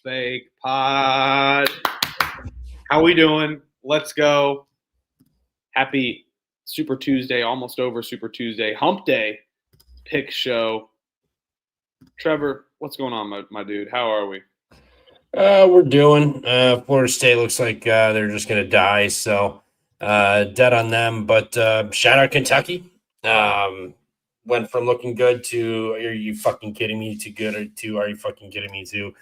Fake pod. How we doing? Let's go. Happy Super Tuesday, almost over Super Tuesday. Hump Day pick show. Trevor, what's going on, my dude? How are we? We're doing. Florida State looks like they're just going to die. So dead on them. But shout out Kentucky. Um, Went from looking good to are you fucking kidding me to good or to are you fucking kidding me to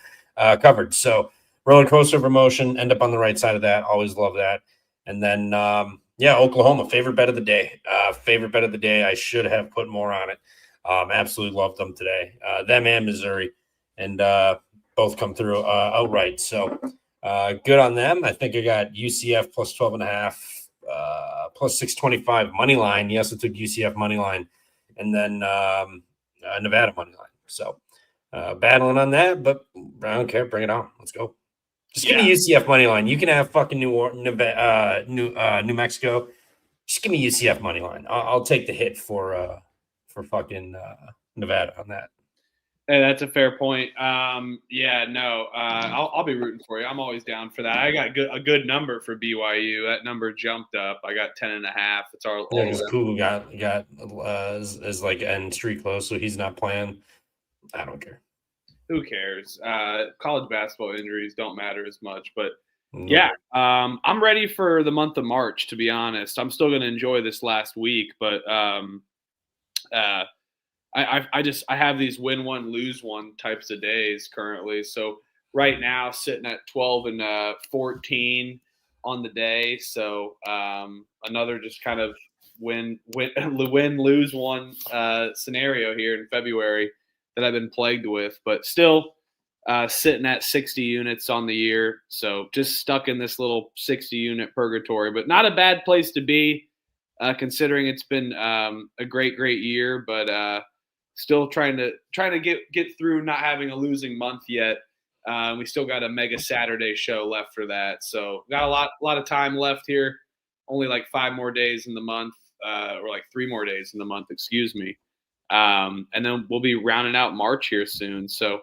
covered. So roller coaster of emotion. End up on the right side of that. Always love that. And then yeah, Oklahoma favorite bet of the day. Favorite bet of the day. I should have put more on it. Absolutely love them today. Them and Missouri. And both come through outright. So good on them. I think I got UCF plus 12 and a half, plus 625 money line. Yes, I took UCF money line, and then Nevada money line. So battling on that, but I don't care. Bring it on. Let's go. Just give Yeah, me UCF money line. You can have fucking New Mexico. Just give me UCF money line. I'll take the hit for fucking Nevada on that. hey, that's a fair point. Yeah, no, I'll be rooting for you. I'm always down for that. I got a good number for BYU. That number jumped up. I got 10.5. It's Yeah, all because around. Kugel got is like end streak close, so he's not playing. I don't care. Who cares? College basketball injuries don't matter as much, but Nope. yeah, I'm ready for the month of March. To be honest, I'm still going to enjoy this last week, but uh, I have these win one lose one types of days currently. So right now, sitting at 12 and 14 on the day. So another just kind of win lose one scenario here in February that I've been plagued with, but still sitting at 60 units on the year. So just stuck in this little 60 unit purgatory, but not a bad place to be, considering it's been a great year. But still trying to get through not having a losing month yet. We still got a mega Saturday show left for that, so got a lot of time left here. Only like 5 more days in the month, or like 3 more days in the month, excuse me. And then we'll be rounding out March here soon. So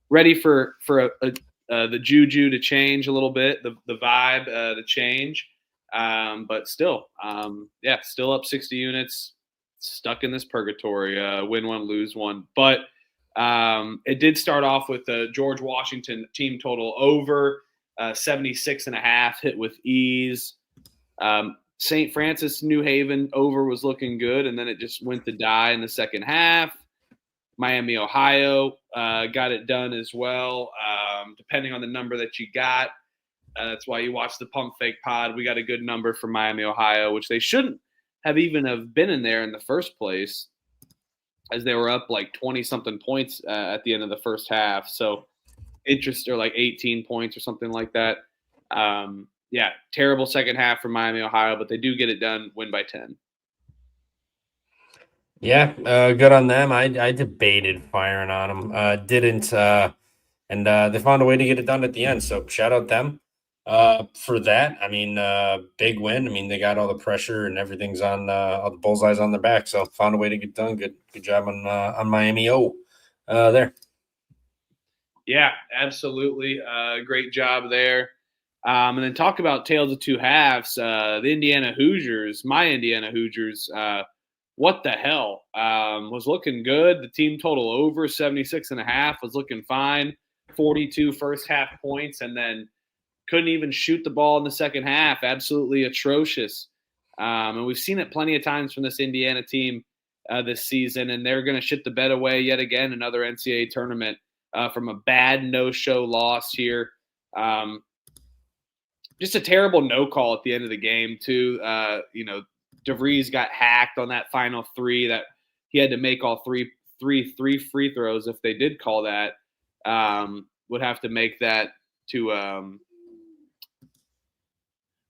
ready for the juju to change a little bit, the vibe to change. But still, yeah, still up 60 units, stuck in this purgatory, win one, lose one. But it did start off with the George Washington team total over 76 and a half, hit with ease. St. Francis, New Haven over was looking good, and then it just went to die in the second half. Miami, Ohio got it done as well, depending on the number that you got. That's why you watch the Pump Fake Pod. We got a good number for Miami, Ohio, which they shouldn't have even have been in there in the first place, as they were up like 20 something points at the end of the first half. So interest, or like 18 points or something like that. Yeah, terrible second half for Miami, Ohio, but they do get it done, win by 10. Yeah, good on them. I debated firing on them, didn't, and they found a way to get it done at the end. So shout out them for that. I mean, big win. I mean, they got all the pressure and everything's on all the bullseyes on their back. So found a way to get done. Good job on Miami. There. Yeah, absolutely. Great job there. And then talk about tales of two halves. The Indiana Hoosiers, my Indiana Hoosiers, what the hell? Was looking good. The team total over 76 and a half was looking fine. 42 first half points, and then couldn't even shoot the ball in the second half. Absolutely atrocious. And we've seen it plenty of times from this Indiana team this season, and they're going to shit the bed away yet again. Another NCAA tournament from a bad no-show loss here. Just a terrible no call at the end of the game too. DeVries got hacked on that final three that he had to make all three free throws. If they did call that, would have to make that to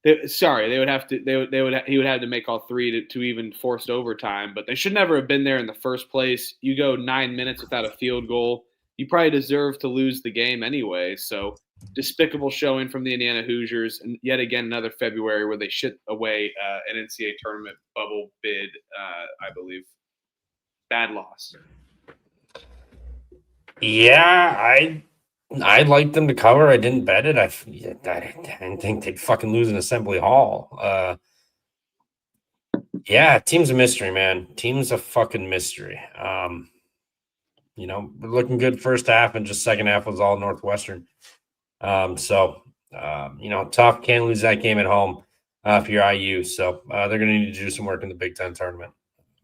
they would have to they would he would have to make all three to even forced overtime, but they should never have been there in the first place. You go 9 minutes without a field goal, you probably deserve to lose the game anyway. So despicable showing from the Indiana Hoosiers, and yet again another February where they shit away an NCAA tournament bubble bid. I believe bad loss. Yeah, I liked them to cover. I didn't bet it. I didn't think they'd fucking lose in Assembly Hall. Yeah, team's a mystery, man. Team's a fucking mystery. We're looking good first half, and just second half was all Northwestern. Tough. Can't lose that game at home if you're IU. So they're going to need to do some work in the Big Ten tournament.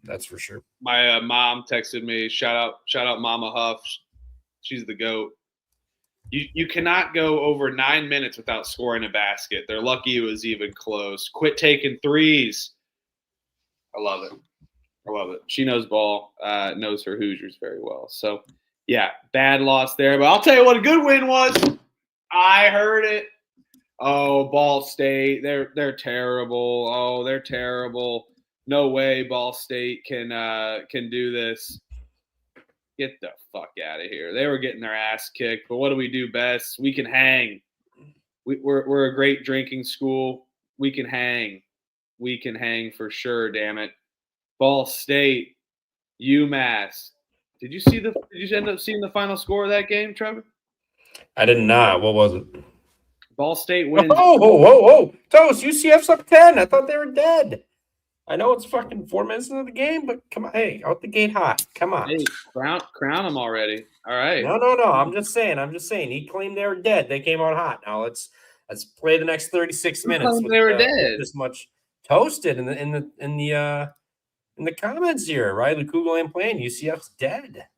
That's for sure. My mom texted me, shout out Mama Huff. She's the GOAT. You cannot go over 9 minutes without scoring a basket. They're lucky it was even close. Quit taking threes. I love it. She knows ball, knows her Hoosiers very well. So, yeah, bad loss there. But I'll tell you what a good win was. I heard it. Oh, Ball State, they're terrible. Oh, they're terrible. No way Ball State can do this. Get the fuck out of here. They were getting their ass kicked, but what do we do best? We can hang. We're a great drinking school. We can hang. We can hang for sure, damn it. Ball State, UMass. Did you end up seeing the final score of that game, Trevor? I did not. What was it? Ball State wins. Oh. Toast, UCF's up 10. I thought they were dead. I know it's fucking 4 minutes into the game, but come on. Hey, out the gate hot. Come on. Hey, crown them already. All right. No. I'm just saying. He claimed they were dead. They came out hot. Now let's play the next 36 minutes. They were dead. This much toasted in the comments here, right? Kugel ain't playing. UCF's dead.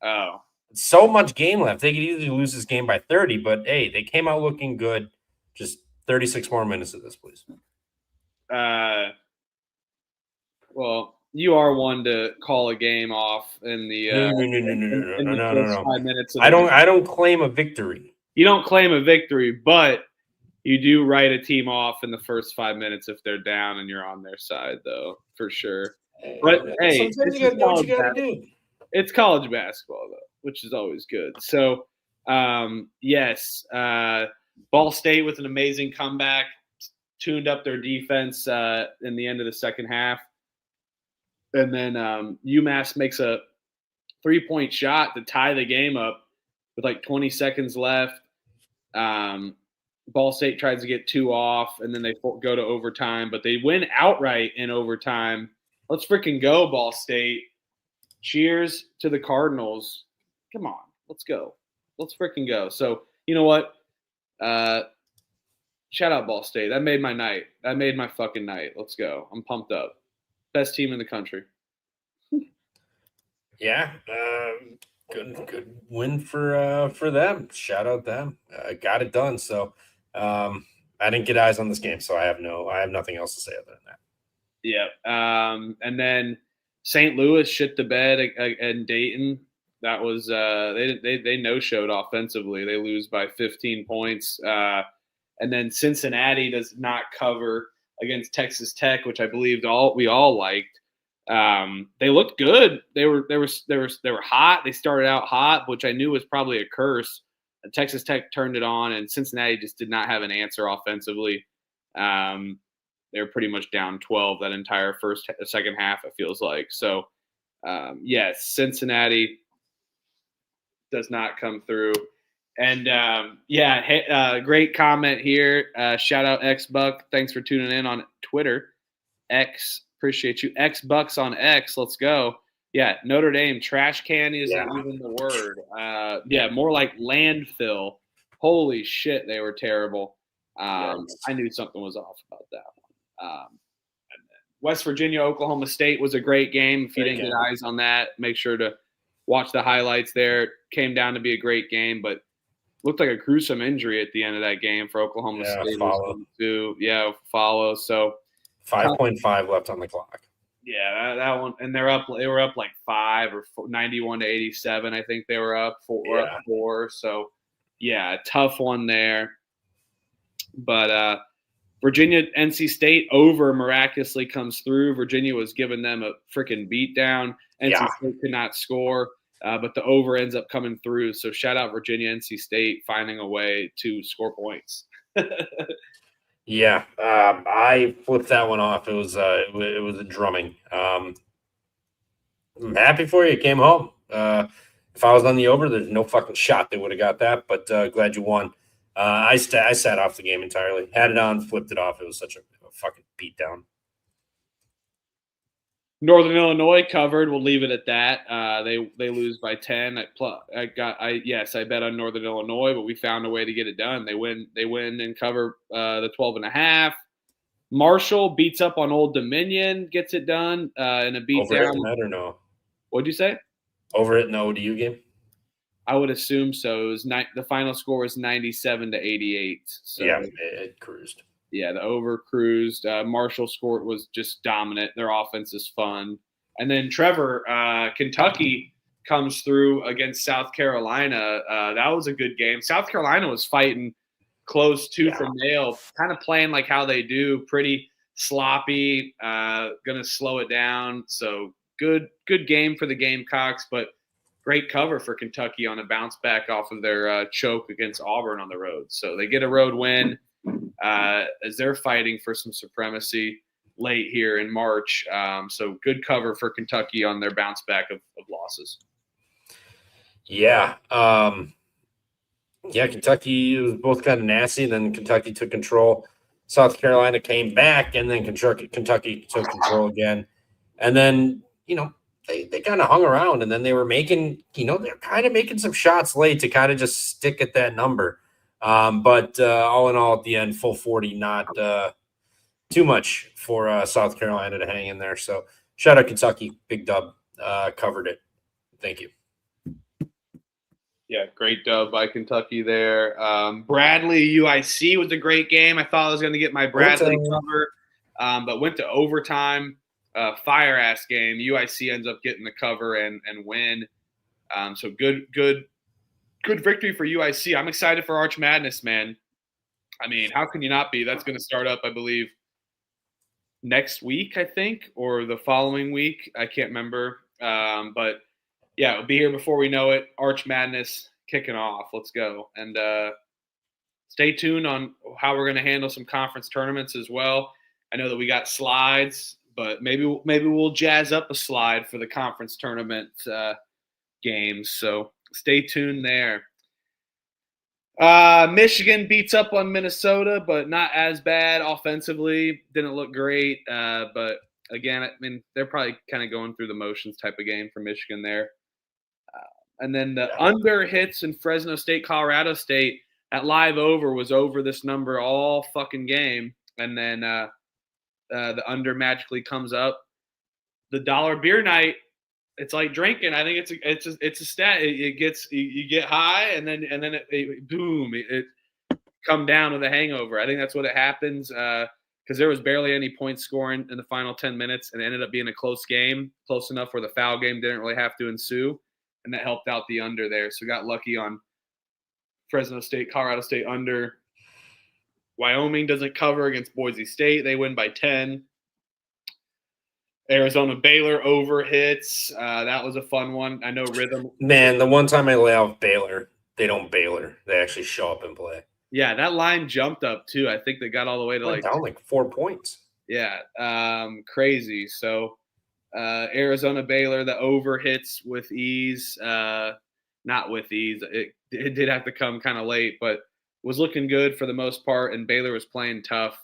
Oh. So much game left. They could easily lose this game by 30, but hey, they came out looking good. Just 36 more minutes of this, please. Well, you are one to call a game off in the no. 5 minutes. I don't claim a victory. You don't claim a victory, but you do write a team off in the first 5 minutes if they're down and you're on their side, though, for sure. But hey, sometimes you gotta do what you gotta do. It's college basketball, though, which is always good. So, yes, Ball State with an amazing comeback, tuned up their defense in the end of the second half. And then UMass makes a 3-point shot to tie the game up with like 20 seconds left. Ball State tries to get 2 off, and then they go to overtime, but they win outright in overtime. Let's freaking go, Ball State. Cheers to the Cardinals. Come on, let's go. Let's freaking go. So, you know what? Shout out Ball State. That made my night. That made my fucking night. Let's go. I'm pumped up. Best team in the country. Yeah, good win for them. Shout out them. Got it done. So I didn't get eyes on this game, so I have nothing else to say other than that. Yeah. And then St. Louis shit the bed and Dayton. That was they no-showed offensively. They lose by 15 points. And then Cincinnati does not cover against Texas Tech, which I believed we all liked. They looked good. They were hot. They started out hot, which I knew was probably a curse. Texas Tech turned it on, and Cincinnati just did not have an answer offensively. They were pretty much down 12 that entire second half, it feels like. So, yes, Cincinnati does not come through. And, great comment here. Shout out X-Buck. Thanks for tuning in on Twitter. X, appreciate you. X-Bucks on X. Let's go. Yeah, Notre Dame trash can isn't even the word. More like landfill. Holy shit, they were terrible. I knew something was off about that one. West Virginia, Oklahoma State was a great game. If you didn't get eyes on that, make sure to watch the highlights there. It came down to be a great game, but looked like a gruesome injury at the end of that game for Oklahoma State. Follow. So 5.5 left on the clock. Yeah, that one, and they were up like 5 or 91 to 87. I think they were up 4. So yeah, a tough one there. But Virginia, NC State over miraculously comes through. Virginia was giving them a freaking beatdown. NC State could not score, but the over ends up coming through. So shout out Virginia, NC State finding a way to score points. Yeah, I flipped that one off. It was a drumming. I'm happy for you. Came home. If I was on the over, there's no fucking shot they would have got that. But glad you won. I sat off the game entirely. Had it on, flipped it off. It was such a fucking beatdown. Northern Illinois covered. We'll leave it at that. They lose by 10. I bet on Northern Illinois, but we found a way to get it done. They win and cover the 12.5. Marshall beats up on Old Dominion, gets it done in a beatdown. Over it in that or no? What'd you say? Over it in the ODU game? I would assume so. It was the final score was 97-88. So, yeah, it cruised. Yeah, the over cruised. Marshall scored was just dominant. Their offense is fun. And then Trevor, Kentucky comes through against South Carolina. That was a good game. South Carolina was fighting close tooth and nail, kind of playing like how they do, pretty sloppy, going to slow it down. So good game for the Gamecocks, but great cover for Kentucky on a bounce back off of their choke against Auburn on the road. So they get a road win as they're fighting for some supremacy late here in March. So good cover for Kentucky on their bounce back of losses. Yeah. Kentucky was both kind of nasty, and then Kentucky took control. South Carolina came back, and then Kentucky took control again. And then, they kind of hung around, and then they were making, they're kind of making some shots late to kind of just stick at that number. But all in all, at the end, full 40, not too much for South Carolina to hang in there. So shout out Kentucky, big dub, covered it. Thank you. Yeah, great dub by Kentucky there. Bradley UIC was a great game. I thought I was going to get my Bradley cover, but went to overtime. Fire ass game. UIC ends up getting the cover and win. So good victory for UIC. I'm excited for Arch Madness, man. I mean, how can you not be? That's going to start up, I believe, next week, I think, or the following week. I can't remember. But yeah, it'll be here before we know it. Arch Madness kicking off. Let's go. And stay tuned on how we're going to handle some conference tournaments as well. I know that we got slides, but maybe we'll jazz up a slide for the conference tournament games. So stay tuned there. Michigan beats up on Minnesota, but not as bad offensively. Didn't look great. But again, I mean, they're probably kind of going through the motions type of game for Michigan there. And then the under hits in Fresno State, Colorado State. That live over was over this number all fucking game. And then the under magically comes up. The dollar beer night, it's like drinking. I think it's a stat. It gets you get high and then it come down with a hangover. I think that's what it happens because there was barely any points scoring in the final 10 minutes, and it ended up being a close game, close enough where the foul game didn't really have to ensue, and that helped out the under there. So got lucky on Fresno State, Colorado State under. Wyoming doesn't cover against Boise State. They win by 10. Arizona Baylor over hits. That was a fun one. I know rhythm. Man, the one time I lay off Baylor, they don't Baylor. They actually show up and play. Yeah, that line jumped up too. I think they got all the way to down 4 points. Yeah, crazy. So Arizona Baylor, the over hits with ease. Not with ease. It did have to come kind of late, but was looking good for the most part, and Baylor was playing tough.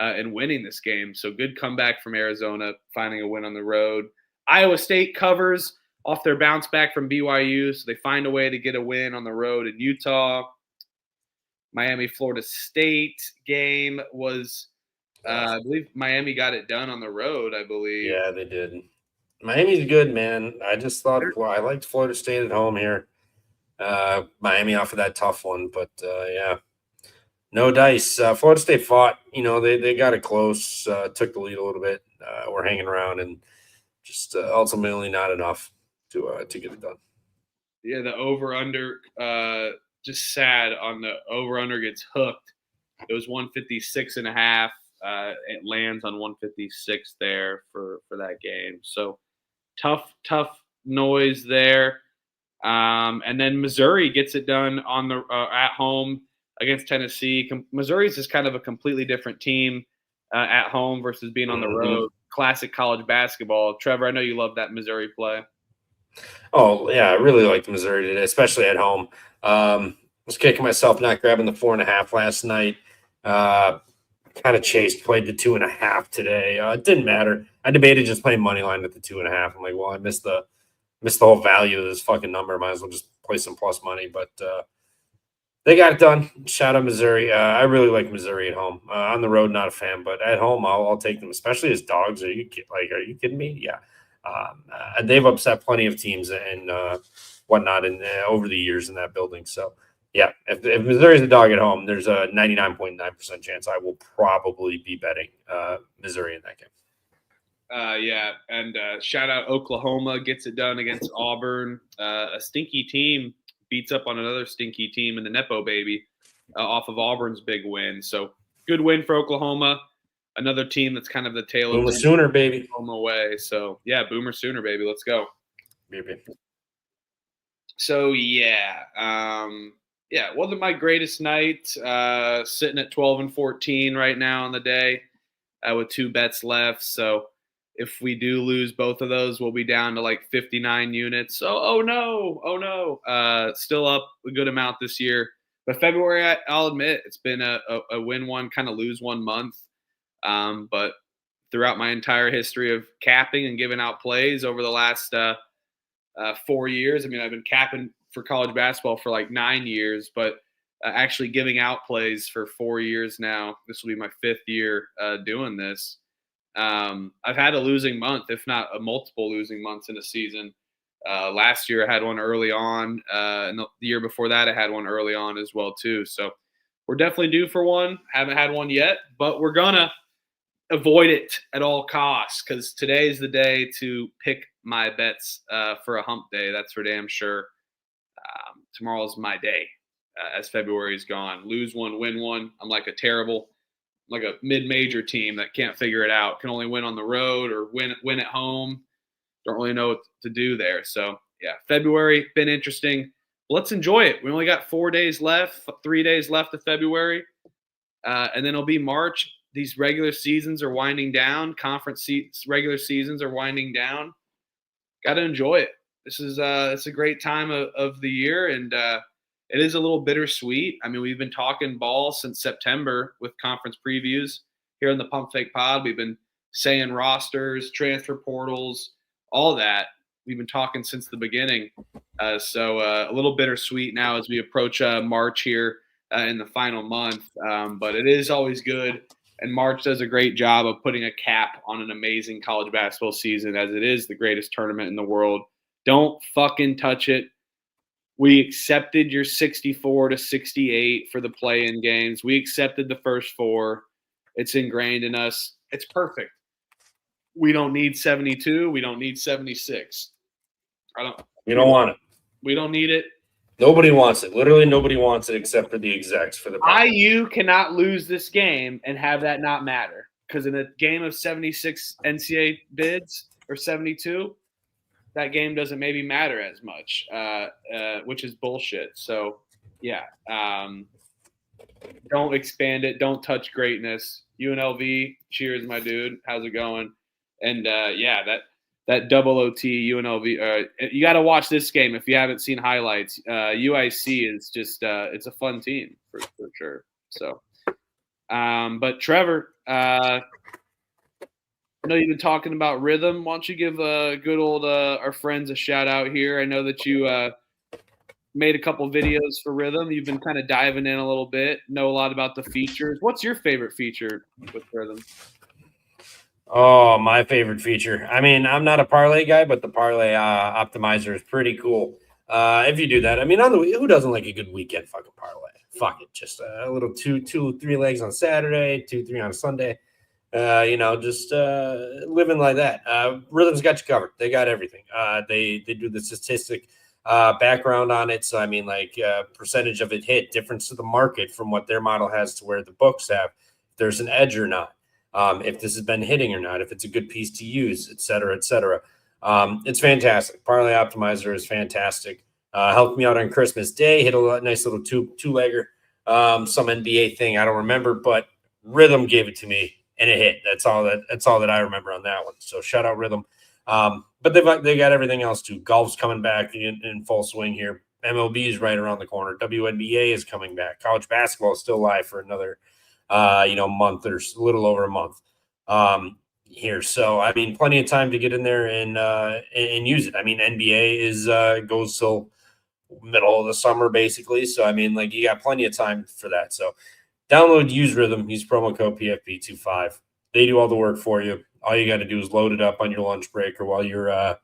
And winning this game. So good comeback from Arizona, finding a win on the road. Iowa State covers off their bounce back from BYU, so they find a way to get a win on the road in Utah. Miami, Florida State game was, I believe Miami got it done on the road, I believe. Yeah, they did. Miami's good, man. I just thought, I liked Florida State at home here. Miami off of that tough one, but yeah. No dice. Florida State fought. They got it close, took the lead a little bit. We're hanging around, and just ultimately not enough to get it done. Yeah, the over-under, just sad on the over-under gets hooked. It was 156.5. It lands on 156 there for that game. So tough noise there. And then Missouri gets it done on the at home against Tennessee. Missouri's just kind of a completely different team at home versus being on the road. Classic college basketball. Trevor, I know you love that Missouri play. Oh yeah, I really liked Missouri today, especially at home. Was kicking myself not grabbing the 4.5 last night. Uh, Kind of chased, played the 2.5 today. It didn't matter. I debated just playing money line at the 2.5. I'm like, well, I missed the whole value of this fucking number. Might as well just play some plus money. But they got it done. Shout out Missouri. I really like Missouri at home. On the road, not a fan, but at home, I'll take them, especially as dogs. Are you kidding me? Yeah. They've upset plenty of teams and whatnot over the years in that building. So yeah, if Missouri's a dog at home, there's a 99.9% chance I will probably be betting Missouri in that game. Yeah, and shout out Oklahoma gets it done against Auburn. A stinky team beats up on another stinky team in the Nepo baby off of Auburn's big win. So good win for Oklahoma. Another team that's kind of the tail of Boomer Sooner, baby. Oklahoma way. So yeah, Boomer Sooner, baby. Let's go. Baby. So wasn't my greatest night. Sitting at 12-14 right now on the day with 2 bets left. So if we do lose both of those, we'll be down to like 59 units. Oh no. Still up a good amount this year. But February, I'll admit, it's been a win one, kind of lose one month. But throughout my entire history of capping and giving out plays over the last 4 years, I mean, I've been capping for college basketball for like 9 years, but actually giving out plays for 4 years now. This will be my 5th year doing this. I've had a losing month, if not a multiple losing months in a season. Last year I had one early on, and the year before that I had one early on as well too. So we're definitely due for one. Haven't had one yet, but we're gonna avoid it at all costs because today is the day to pick my bets for a hump day. That's for damn sure. Tomorrow's my day. As February is gone, lose one, win one. I'm like a mid-major team that can't figure it out, can only win on the road or win at home. Don't really know what to do there. So yeah, February been interesting. Let's enjoy it. We only got 4 days left, 3 days left of February, and then it'll be March. These regular seasons are winding down. Regular seasons are winding down. Got to enjoy it. This is it's a great time of the year, and it is a little bittersweet. I mean, we've been talking ball since September with conference previews here on the Pump Fake Pod. We've been saying rosters, transfer portals, all that. We've been talking since the beginning. So a little bittersweet now as we approach March here in the final month. But it is always good. And March does a great job of putting a cap on an amazing college basketball season, as it is the greatest tournament in the world. Don't fucking touch it. We accepted your 64-68 for the play-in games. We accepted the first 4. It's ingrained in us. It's perfect. We don't need 72. We don't need 76. You don't want it. We don't need it. Nobody wants it. Literally nobody wants it except for the execs for the IU cannot lose this game and have that not matter. Because in a game of 76 NCAA bids or 72, that game doesn't maybe matter as much, which is bullshit. So, yeah, don't expand it. Don't touch greatness. UNLV, cheers, my dude. How's it going? And, that double OT UNLV. You got to watch this game if you haven't seen highlights. UIC is just it's a fun team for sure. So, but Trevor, I know you've been talking about rhythm. Why don't you give good old our friends a shout out here? I know that you made a couple videos for rhythm. You've been kind of diving in a little bit. Know a lot about the features. What's your favorite feature with rhythm? Oh, my favorite feature. I mean, I'm not a parlay guy, but the parlay optimizer is pretty cool. If you do that, I mean, who doesn't like a good weekend fucking parlay? Fuck it, just a little 2-3 legs on Saturday, 2-3 on Sunday. Just living like that. Rhythm's got you covered. They got everything. They do the statistic background on it. So I mean, like percentage of it hit, difference to the market from what their model has to where the books have. If there's an edge or not. If this has been hitting or not, if it's a good piece to use, et cetera, et cetera. It's fantastic. Parlay Optimizer is fantastic. Helped me out on Christmas Day, hit a nice little two-legger, some NBA thing. I don't remember, but Rhythm gave it to me and it hit. That's all that I remember on that one. So shout out Rhythm. but they got everything else too. Golf's coming back in full swing here. MLB is right around the corner. WNBA is coming back. College basketball is still live for another, month or a little over a month here. So, I mean, plenty of time to get in there and use it. I mean, NBA is goes till middle of the summer basically. So, I mean, like you got plenty of time for that. So, download Use Rhythm. Use promo code PFP25. They do all the work for you. All you got to do is load it up on your lunch break or while you're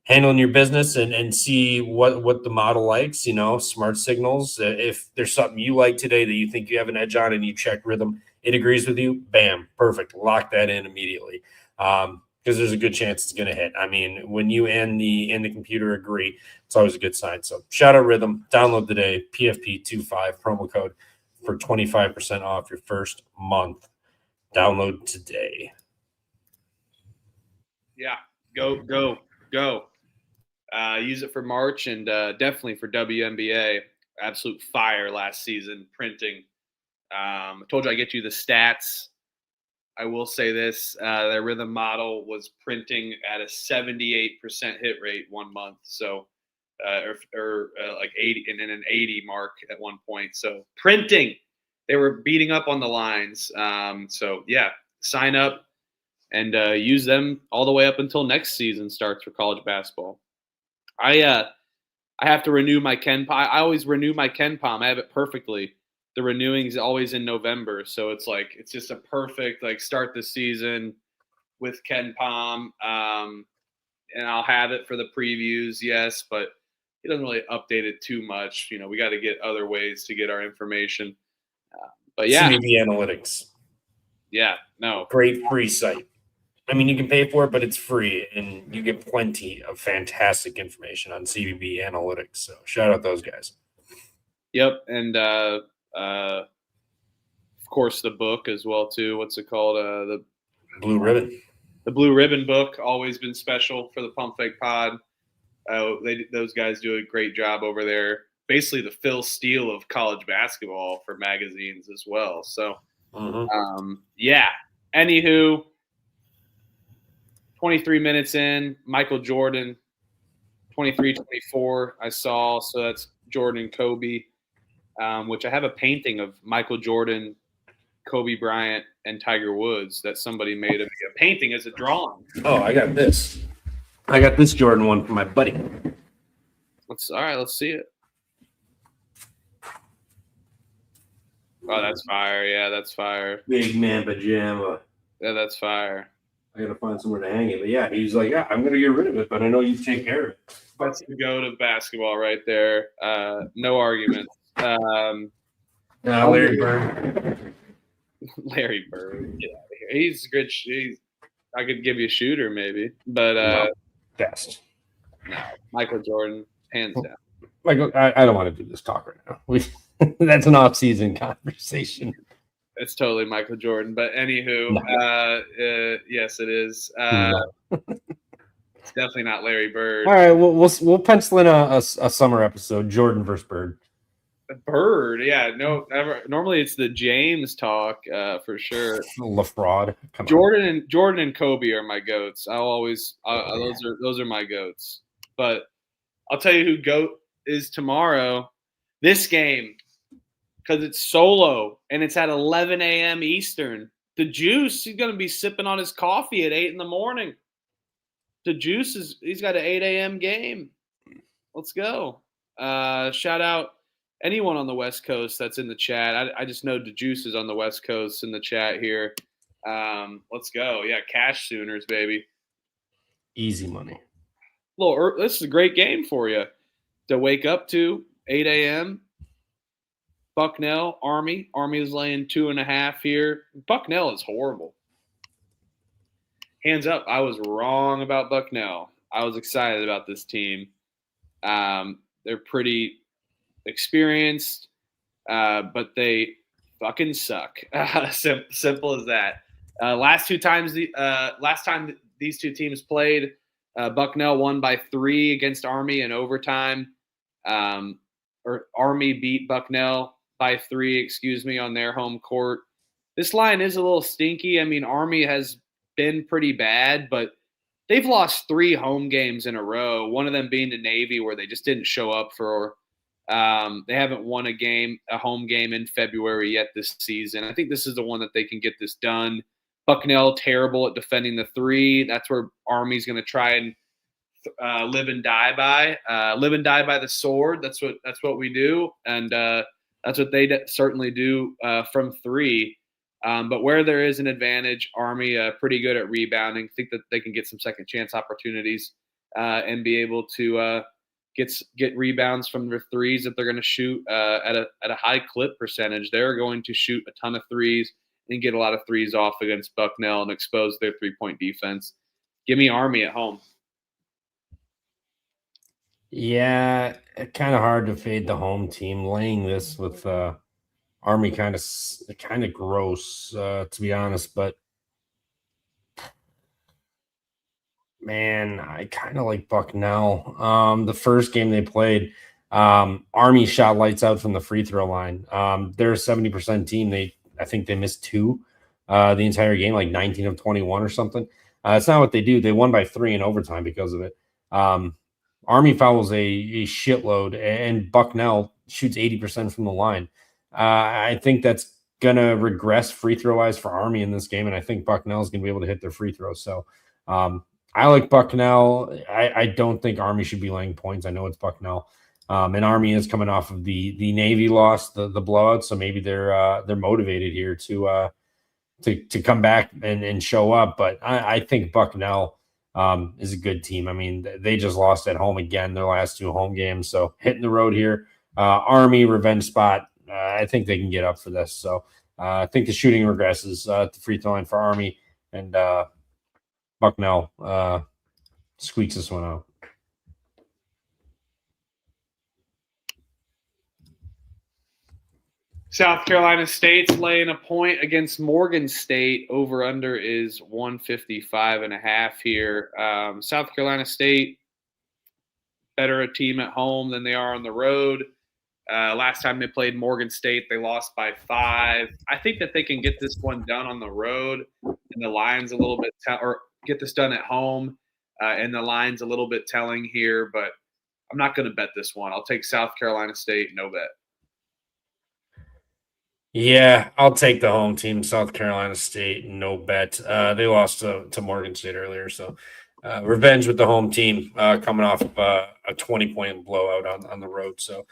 handling your business and see what the model likes, smart signals. If there's something you like today that you think you have an edge on and you check rhythm, it agrees with you, bam, perfect. Lock that in immediately. Because there's a good chance it's going to hit. I mean, when you and the computer agree, it's always a good sign. So shout out Rhythm, download today, PFP25 promo code for 25% off your first month. Download today. Yeah, go. Use it for March and definitely for WNBA. Absolute fire last season printing. I told you I get you the stats. I will say this: their rhythm model was printing at a 78% hit rate 1 month, so or like 80 and then an 80 mark at one point. So printing, they were beating up on the lines. So yeah, sign up and use them all the way up until next season starts for college basketball. I have to renew my Ken Palm. I always renew my Ken Palm. I have it perfectly. The renewing is always in November, so it's just a perfect start the season with Ken Palm. And I'll have it for the previews, yes, but he doesn't really update it too much. We got to get other ways to get our information. But yeah, CBB Analytics. Yeah, no, great free site. I mean, you can pay for it, but it's free, and you get plenty of fantastic information on CBB Analytics. So shout out those guys. Yep, and of course the book as well too. What's it called? The Blue Ribbon. The Blue Ribbon book, always been special for the Pump Fake Pod. Those guys do a great job over there. Basically, the Phil Steele of college basketball for magazines as well. So, yeah. Anywho. 23 minutes in, Michael Jordan, 23-24 I saw. So that's Jordan and Kobe, which I have a painting of Michael Jordan, Kobe Bryant, and Tiger Woods that somebody made of me. A painting as a drawing. Oh, I got this. I got this Jordan one for my buddy. Let's see it. Oh, that's fire. Yeah, that's fire. Big man pajama. Yeah, that's fire. I got to find somewhere to hang it. But yeah, he's like, yeah, I'm going to get rid of it, but I know you take care of it. That's the goat of basketball right there. No arguments. Larry Bird. Larry Bird. Yeah, he's good. I could give you a shooter maybe, but best. No, Michael Jordan, hands down. Michael, I don't want to do this talk right now. That's an off-season conversation. It's totally Michael Jordan, but anywho, yes, it is. It's definitely not Larry Bird. All right, we'll pencil in a summer episode, Jordan versus Bird. Bird, yeah, no, never. Normally it's the James talk for sure. LaFraud. Jordan and Kobe are my goats. Those are my goats. But I'll tell you who goat is tomorrow. This game. Because it's solo and it's at 11 a.m. Eastern. The Juice, he's going to be sipping on his coffee at 8 in the morning. The Juice he's got an 8 a.m. game. Let's go. Shout out anyone on the West Coast that's in the chat. I just know the Juice is on the West Coast in the chat here. Let's go. Yeah, Cash Sooners, baby. Easy money. This is a great game for you to wake up to, 8 a.m. Bucknell, Army. Army is laying 2.5 here. Bucknell is horrible. Hands up, I was wrong about Bucknell. I was excited about this team. They're pretty experienced, but they fucking suck. Simple as that. Last time these two teams played, Bucknell won by 3 against Army in overtime. Or Army beat Bucknell by 3, on their home court. This line is a little stinky. I mean, Army has been pretty bad, but they've lost 3 home games in a row. One of them being to Navy, where they just didn't show up for. They haven't won a home game in February yet this season. I think this is the one that they can get this done. Bucknell terrible at defending the 3. That's where Army's going to try and live and die by the sword. That's what we do, and that's what they certainly do from 3. But where there is an advantage, Army pretty good at rebounding. Think that they can get some second chance opportunities and be able to get rebounds from their 3s that they're going to shoot at a high clip percentage. They're going to shoot a ton of 3s and get a lot of 3s off against Bucknell and expose their 3-point defense. Give me Army at home. Yeah, kind of hard to fade the home team. Laying this with Army kind of gross, to be honest. But man, I kind of like Bucknell. The first game they played, Army shot lights out from the free throw line. They're a 70% team. I think they missed 2 the entire game, like 19 of 21 or something. It's not what they do. They won by 3 in overtime because of it. Army fouls a shitload, and Bucknell shoots 80% from the line. I think that's going to regress free throw wise for Army in this game, and I think Bucknell is going to be able to hit their free throws. So I like Bucknell. I don't think Army should be laying points. I know it's Bucknell. And Army is coming off of the Navy loss, the blowout, so maybe they're motivated here to come back and show up. But I think Bucknell is a good team. I mean, they just lost at home again their last 2 home games, so hitting the road here. Army revenge spot. I think they can get up for this. So I think the shooting regresses at the free throw line for Army, and Bucknell squeaks this one out. South Carolina State's laying a point against Morgan State. Over under is 155.5 here. South Carolina State, better a team at home than they are on the road. Last time they played Morgan State, they lost by 5. I think that they can get this one done on the road, and the line's a little bit or get this done at home, and the line's a little bit telling here. But I'm not going to bet this one. I'll take South Carolina State, no bet. Yeah, I'll take the home team, South Carolina State, no bet. They lost to Morgan State earlier, so revenge with the home team coming off a 20-point blowout on the road. So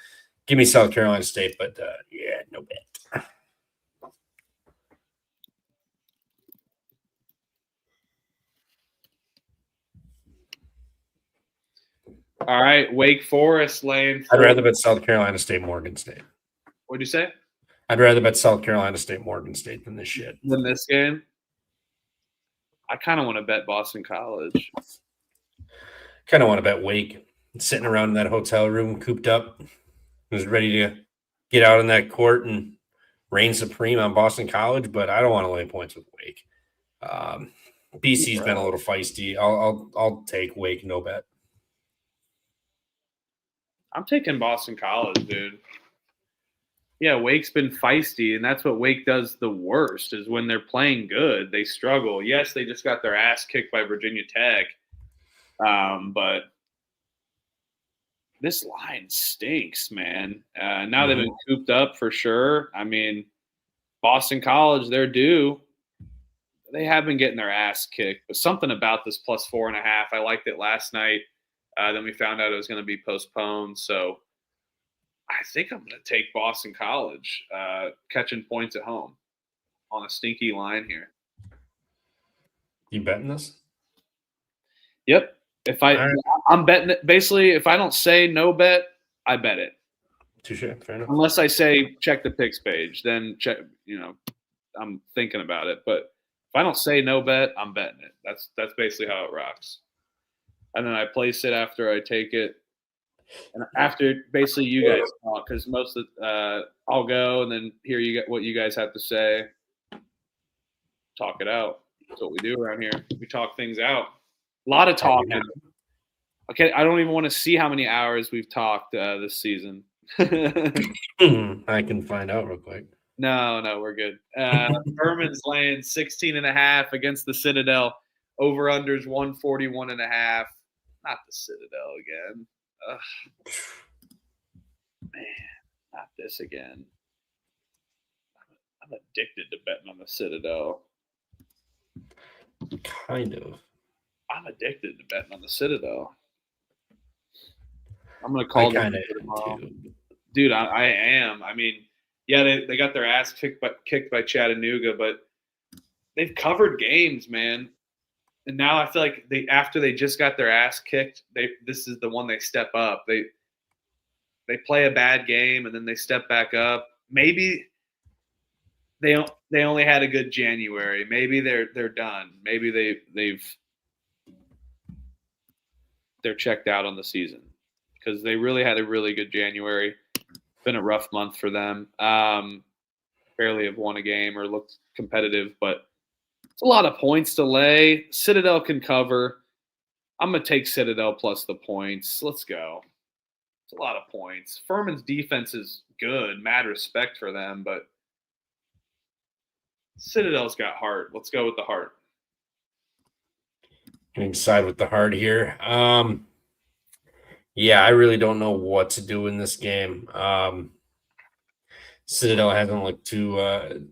give me South Carolina State, but yeah, no bet. All right, Wake Forest laying. I'd rather bet South Carolina State, Morgan State. What'd you say? I'd rather bet South Carolina State, Morgan State than this shit. Than this game? I kind of want to bet Boston College. Kind of want to bet Wake. Sitting around in that hotel room, cooped up, was ready to get out on that court and reign supreme on Boston College, but I don't want to lay points with Wake. BC's been a little feisty. I'll take Wake, no bet. I'm taking Boston College, dude. Yeah, Wake's been feisty, and that's what Wake does the worst is when they're playing good, they struggle. Yes, they just got their ass kicked by Virginia Tech, but this line stinks, man. Now they've been cooped up for sure. I mean, Boston College, they're due. They have been getting their ass kicked, but something about this plus 4.5. I liked it last night. Then we found out it was going to be postponed, so I think I'm going to take Boston College, catching points at home on a stinky line here. You betting this? Yep. I'm betting it. Basically, if I don't say no bet, I bet it. Touche. Fair enough. Unless I say check the picks page, then check. I'm thinking about it. But if I don't say no bet, I'm betting it. That's basically how it rocks. And then I place it after I take it. And after basically you guys talk, because most of I'll go and then hear what you guys have to say. Talk it out. That's what we do around here. We talk things out. A lot of talking. Okay, I don't even want to see how many hours we've talked this season. I can find out real quick. No, we're good. Furman's laying 16.5 against the Citadel. Over unders 141.5. Not the Citadel again. Ugh, man, not this again. I'm addicted to betting on the Citadel. Kind of. I'm addicted to betting on the Citadel. I'm gonna I call them kind of tomorrow. too. Dude, I am. I mean, yeah, they got their ass kicked by Chattanooga, but they've covered games, man. And now I feel like after they just got their ass kicked, this is the one they step up. They play a bad game and then they step back up. Maybe they only had a good January. Maybe they're done. Maybe they're checked out on the season because they really had a really good January. Been a rough month for them. Barely have won a game or looked competitive, but it's a lot of points to lay. Citadel can cover. I'm gonna take Citadel plus the points. Let's go. It's a lot of points. Furman's defense is good. Mad respect for them, but Citadel's got heart. Let's go with the heart. Going to side with the heart here. Yeah, I really don't know what to do in this game. Citadel hasn't looked too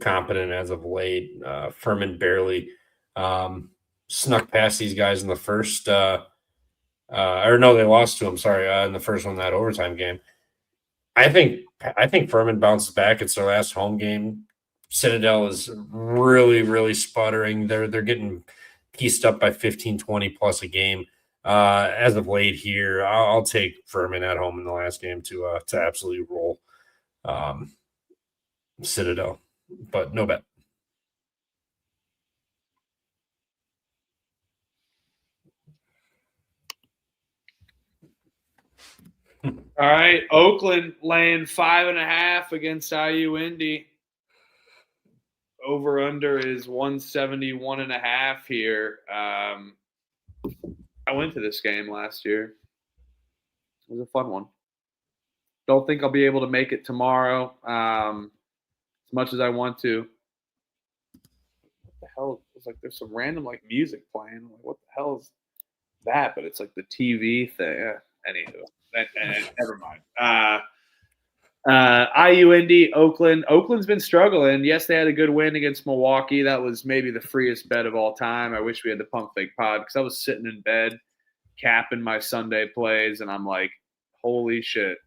competent as of late. Furman barely snuck past these guys in the first. Or no, they lost to them. Sorry, in the first one, that overtime game. I think Furman bounces back. It's their last home game. Citadel is really sputtering. They're getting pieced up by 15, 20 plus a game. As of late here, I'll take Furman at home in the last game to absolutely roll Citadel, but no bet. All right, Oakland laying 5.5 against IU Indy. Over under is 171.5 here. I went to this game last year. It was a fun one. Don't think I'll be able to make it tomorrow as much as I want to. What the hell? It's like there's some random like music playing. I'm like, what the hell is that? But it's like the TV thing. Anywho, never mind. IU Indy, Oakland. Oakland's been struggling. Yes, they had a good win against Milwaukee. That was maybe the freest bet of all time. I wish we had the Pump Fake Pod because I was sitting in bed capping my Sunday plays, and I'm like, holy shit.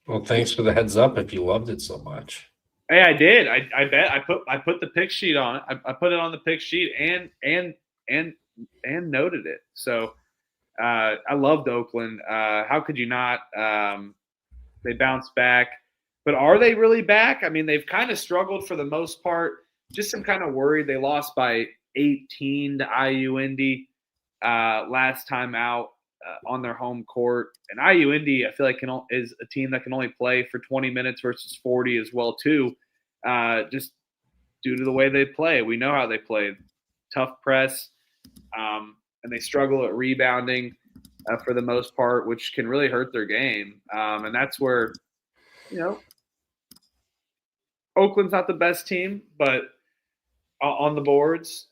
Well, thanks for the heads up if you loved it so much. Hey, I did. I bet I put the pick sheet on it. I put it on the pick sheet and noted it. So I loved Oakland. How could you not? They bounced back. But are they really back? I mean, they've kind of struggled for the most part. Just I'm kind of worried. They lost by 18 to IU Indy last time out on their home court. And IU Indy, I feel like is a team that can only play for 20 minutes versus 40 as well too, just due to the way they play. We know how they play. Tough press, and they struggle at rebounding for the most part, which can really hurt their game. And that's where, Oakland's not the best team, but on the boards,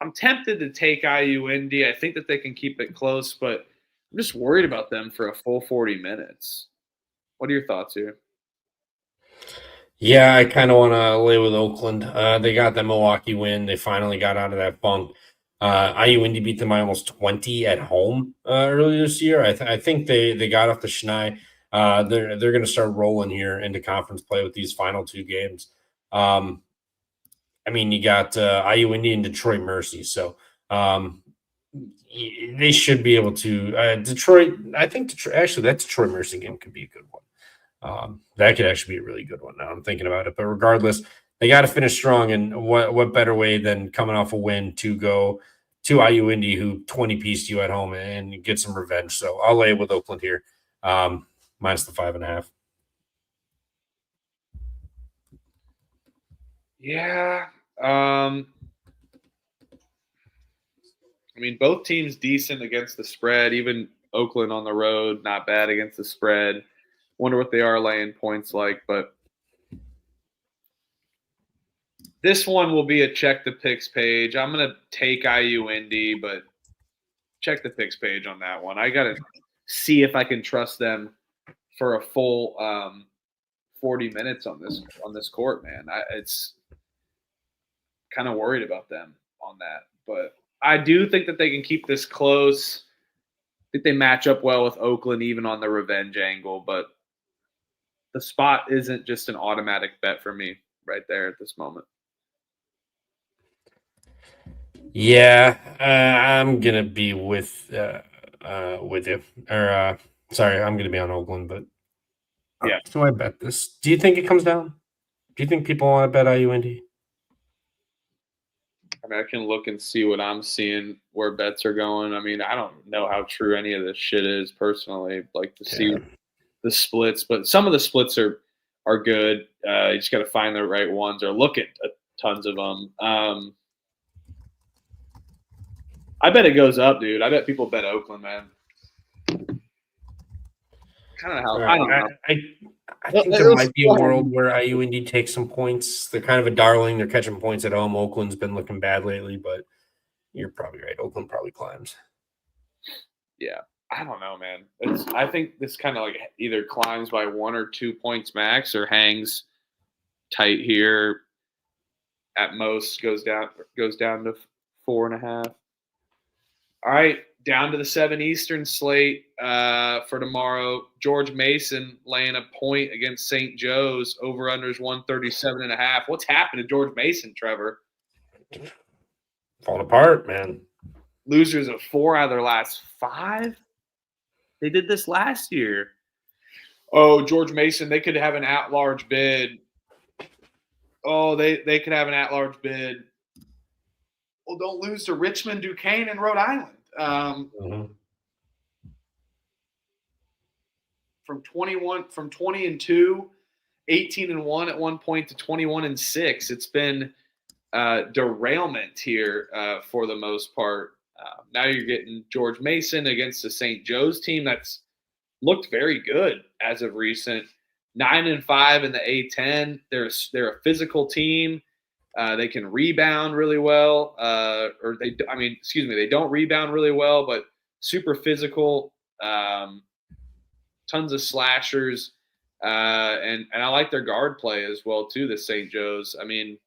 I'm tempted to take IU Indy. I think that they can keep it close, but I'm just worried about them for a full 40 minutes. What are your thoughts here? Yeah, I kind of want to lay with Oakland. They got the Milwaukee win. They finally got out of that funk. IU Indy beat them by almost 20 at home earlier this year. I think they got off the schneid. They're going to start rolling here into conference play with these final two games. I mean, you got IU Indy and Detroit Mercy, so they should be able to. Detroit, I think actually that Detroit Mercy game could be a good one. That could actually be a really good one. Now I'm thinking about it, but regardless, they got to finish strong. And what better way than coming off a win to go to IU Indy, who 20-pieced you at home, and get some revenge. So I'll lay it with Oakland here, minus the 5.5. Yeah. I mean, both teams decent against the spread. Even Oakland on the road, not bad against the spread. Wonder what they are laying points like, but This one will be a check the picks page. I'm gonna take IU Indy, but check the picks page on that one. I gotta see if I can trust them for a full 40 minutes on this court, man. It's kind of worried about them on that, but I do think that they can keep this close. I think they match up well with Oakland, even on the revenge angle, but the spot isn't just an automatic bet for me right there at this moment. Yeah, I'm gonna be with you. Or sorry, I'm gonna be on Oakland. But Yeah. do I bet this? Do you think it comes down? Do you think people want to bet IU Indy? I mean, I can look and see what I'm seeing where bets are going. I mean, I don't know how true any of this shit is personally. Like to see the splits, but some of the splits are good. You just got to find the right ones or look at tons of them. I bet it goes up, dude. I bet people bet Oakland, man. Kind of how I don't know. I think there might be a world where IU Indy takes some points. They're kind of a darling. They're catching points at home. Oakland's been looking bad lately, but you're probably right. Oakland probably climbs. Yeah. I don't know, man. I think this kind of like either climbs by 1 or 2 points max or hangs tight here. At most goes down to 4.5. All right, down to the 7 Eastern slate for tomorrow. George Mason laying a point against St. Joe's. Over-unders 137.5. What's happened to George Mason, Trevor? Falling apart, man. Losers of 4 out of their last 5? They did this last year. Oh, George Mason, they could have an at-large bid. Oh, they could have an at-large bid. Well, don't lose to Richmond, Duquesne, and Rhode Island. From 20-2, 18-1 at one point to 21-6. It's been derailment here for the most part. Now you're getting George Mason against the St. Joe's team that's looked very good as of recent. 9-5 in the A10. They're a physical team. They can rebound really well, they don't rebound really well, but super physical. Tons of slashers, and I like their guard play as well too. The St. Joe's. I mean,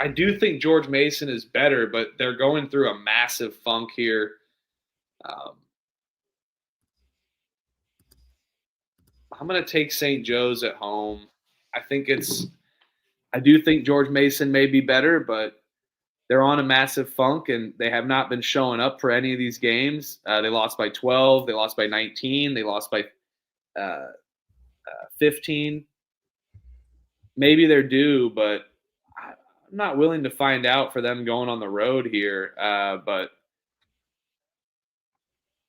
I do think George Mason is better, but they're going through a massive funk here. I'm going to take St. Joe's at home. I do think George Mason may be better, but they're on a massive funk, and they have not been showing up for any of these games. They lost by 12. They lost by 19. They lost by 15. Maybe they're due, but I'm not willing to find out for them going on the road here. But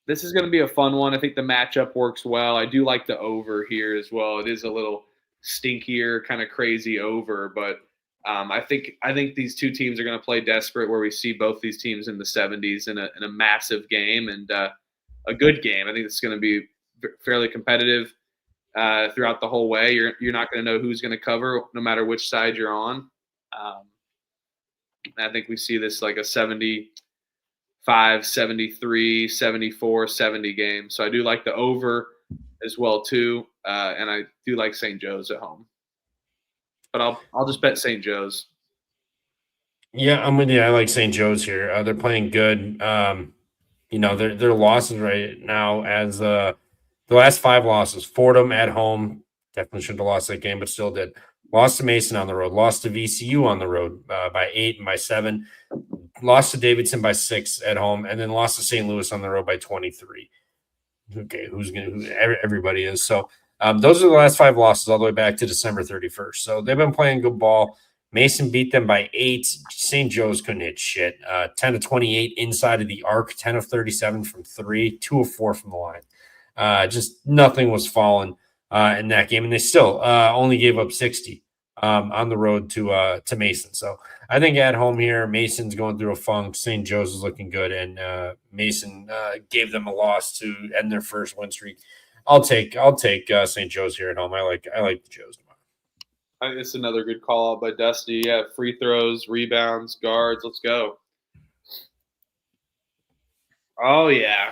this is going to be a fun one. I think the matchup works well. I do like the over here as well. It is a little stinkier, kind of crazy over, but I think these two teams are going to play desperate, where we see both these teams in the 70s in a massive game and a good game. I think it's going to be fairly competitive throughout the whole way. You're not going to know who's going to cover, no matter which side you're on. I think we see this like a 75, 73, 74, 70 game. So I do like the over as well too, and I do like St. Joe's at home. But I'll just bet St. Joe's. Yeah, I'm with you. I like St. Joe's here. They're playing good. Their losses right now as the last 5 losses. Fordham at home, definitely should have lost that game, but still did. Lost to Mason on the road. Lost to VCU on the road by 8 and by 7. Lost to Davidson by 6 at home, and then lost to St. Louis on the road by 23. Okay, everybody is. So those are the last 5 losses all the way back to December 31st. So they've been playing good ball. Mason beat them by 8. St. Joe's couldn't hit shit. 10 of 28 inside of the arc, 10 of 37 from 3, 2 of 4 from the line. Just nothing was falling in that game, and they still only gave up 60 on the road to Mason. So I think at home here, Mason's going through a funk. St. Joe's is looking good, and Mason gave them a loss to end their first win streak. I'll take St. Joe's here at home. I like the Joes tomorrow. I think it's another good call out by Dusty. Yeah, free throws, rebounds, guards. Let's go. Oh yeah,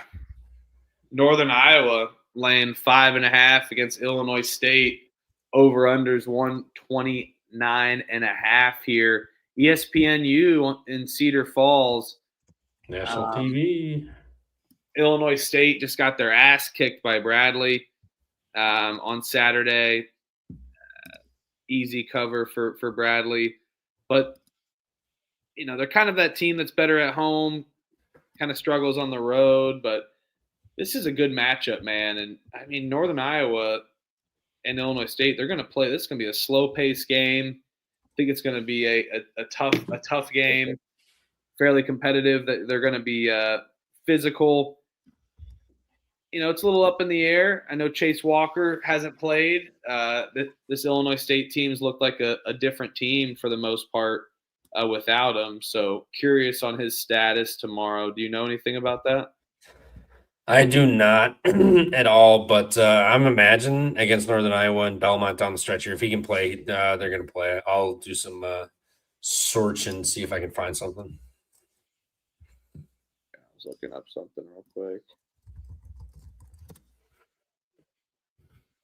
Northern Iowa laying 5.5 against Illinois State. Over unders 129.5 here. ESPNU in Cedar Falls. National Um, TV. Illinois State just got their ass kicked by Bradley on Saturday. Easy cover for Bradley, but they're kind of that team that's better at home, kind of struggles on the road. But this is a good matchup, man. And I mean, Northern Iowa and Illinois State, they're going to play. This is going to be a slow paced game. I think it's going to be a tough game, fairly competitive. That they're going to be physical. It's a little up in the air. I know Chase Walker hasn't played. This Illinois State team's looked like a different team for the most part without him. So curious on his status tomorrow. Do you know anything about that? I do not at all, but I'm imagining against Northern Iowa and Belmont down the stretch here, if he can play, they're going to play. I'll do some searching, see if I can find something. I was looking up something real quick.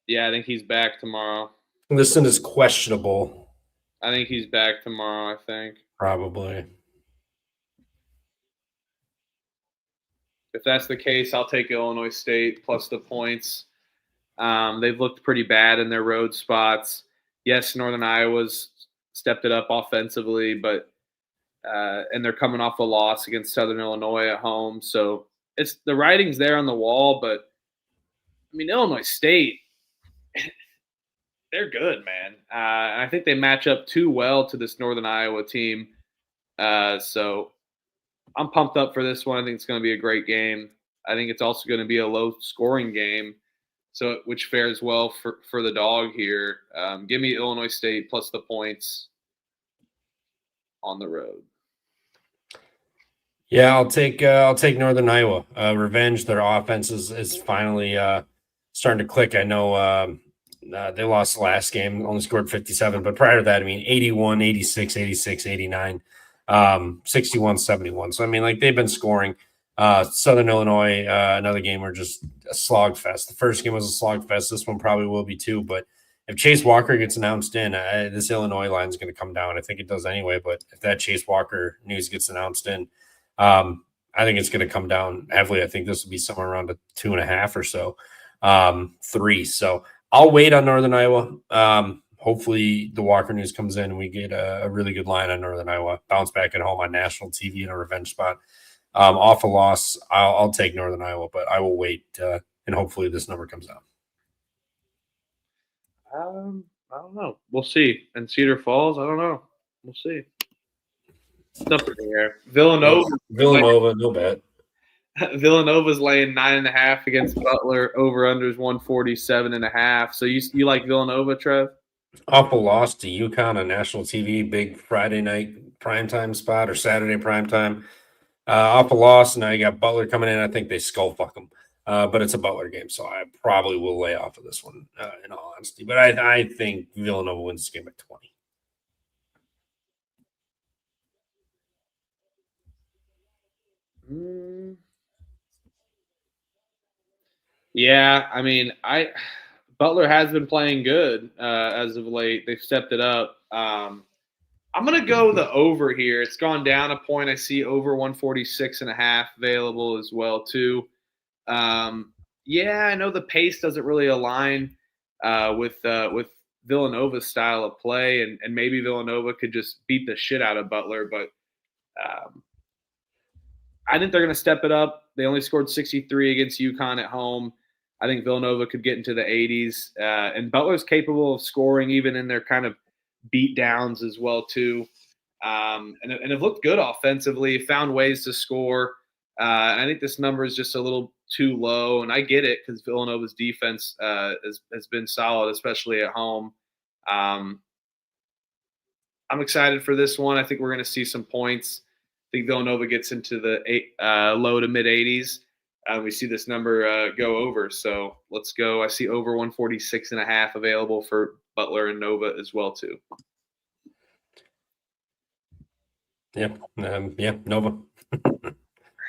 Yeah, I think he's back tomorrow. Listen is questionable. I think he's back tomorrow, I think. Probably. If that's the case, I'll take Illinois State plus the points. They've looked pretty bad in their road spots. Yes, Northern Iowa's stepped it up offensively, but and they're coming off a loss against Southern Illinois at home. So it's the writing's there on the wall, but I mean Illinois State, they're good, man. I think they match up too well to this Northern Iowa team. So I'm pumped up for this one. I think it's going to be a great game. I think it's also going to be a low scoring game, so which fares well for the dog here. Give me Illinois State plus the points on the road. Yeah, I'll take Northern Iowa. Revenge. Their offense is finally starting to click. I know they lost the last game, only scored 57, but prior to that, I mean 81, 86, 86, 89, 61, 71. So I mean, like, they've been scoring. Southern Illinois, another game were just a slog fest. The first game was a slog fest. This one probably will be too. But if Chase Walker gets announced in, this Illinois line is going to come down. I think it does anyway. But if that Chase Walker news gets announced in, I think it's going to come down heavily. I think this will be somewhere around a 2.5 or so, 3. So I'll wait on Northern Iowa. Hopefully the Walker news comes in and we get a really good line on Northern Iowa. Bounce back at home on national TV in a revenge spot. Off a loss, I'll take Northern Iowa, but I will wait and hopefully this number comes down. I don't know. We'll see. And Cedar Falls, I don't know. We'll see. It's up in the air. Villanova, no bet. Villanova's laying 9.5 against Butler. Over unders 147.5. So you like Villanova, Trev? Off a loss to UConn on national TV, big Friday night primetime spot or Saturday primetime. Off a loss, now you got Butler coming in. I think they skull fuck them, but it's a Butler game, so I probably will lay off of this one in all honesty. But I think Villanova wins this game at 20. Yeah, I mean, Butler has been playing good as of late. They've stepped it up. I'm going to go the over here. It's gone down a point. I see over 146.5 available as well, too. Yeah, I know the pace doesn't really align with Villanova's style of play, and maybe Villanova could just beat the shit out of Butler, but I think they're going to step it up. They only scored 63 against UConn at home. I think Villanova could get into the 80s, and Butler's capable of scoring even in their kind of beat downs as well too, and have looked good offensively, found ways to score. I think this number is just a little too low, and I get it because Villanova's defense has been solid, especially at home. I'm excited for this one. I think we're going to see some points. I think Villanova gets into the low to mid 80s. We see this number go over. So let's go. I see over 146.5 available for Butler and Nova as well too. Yeah, Nova.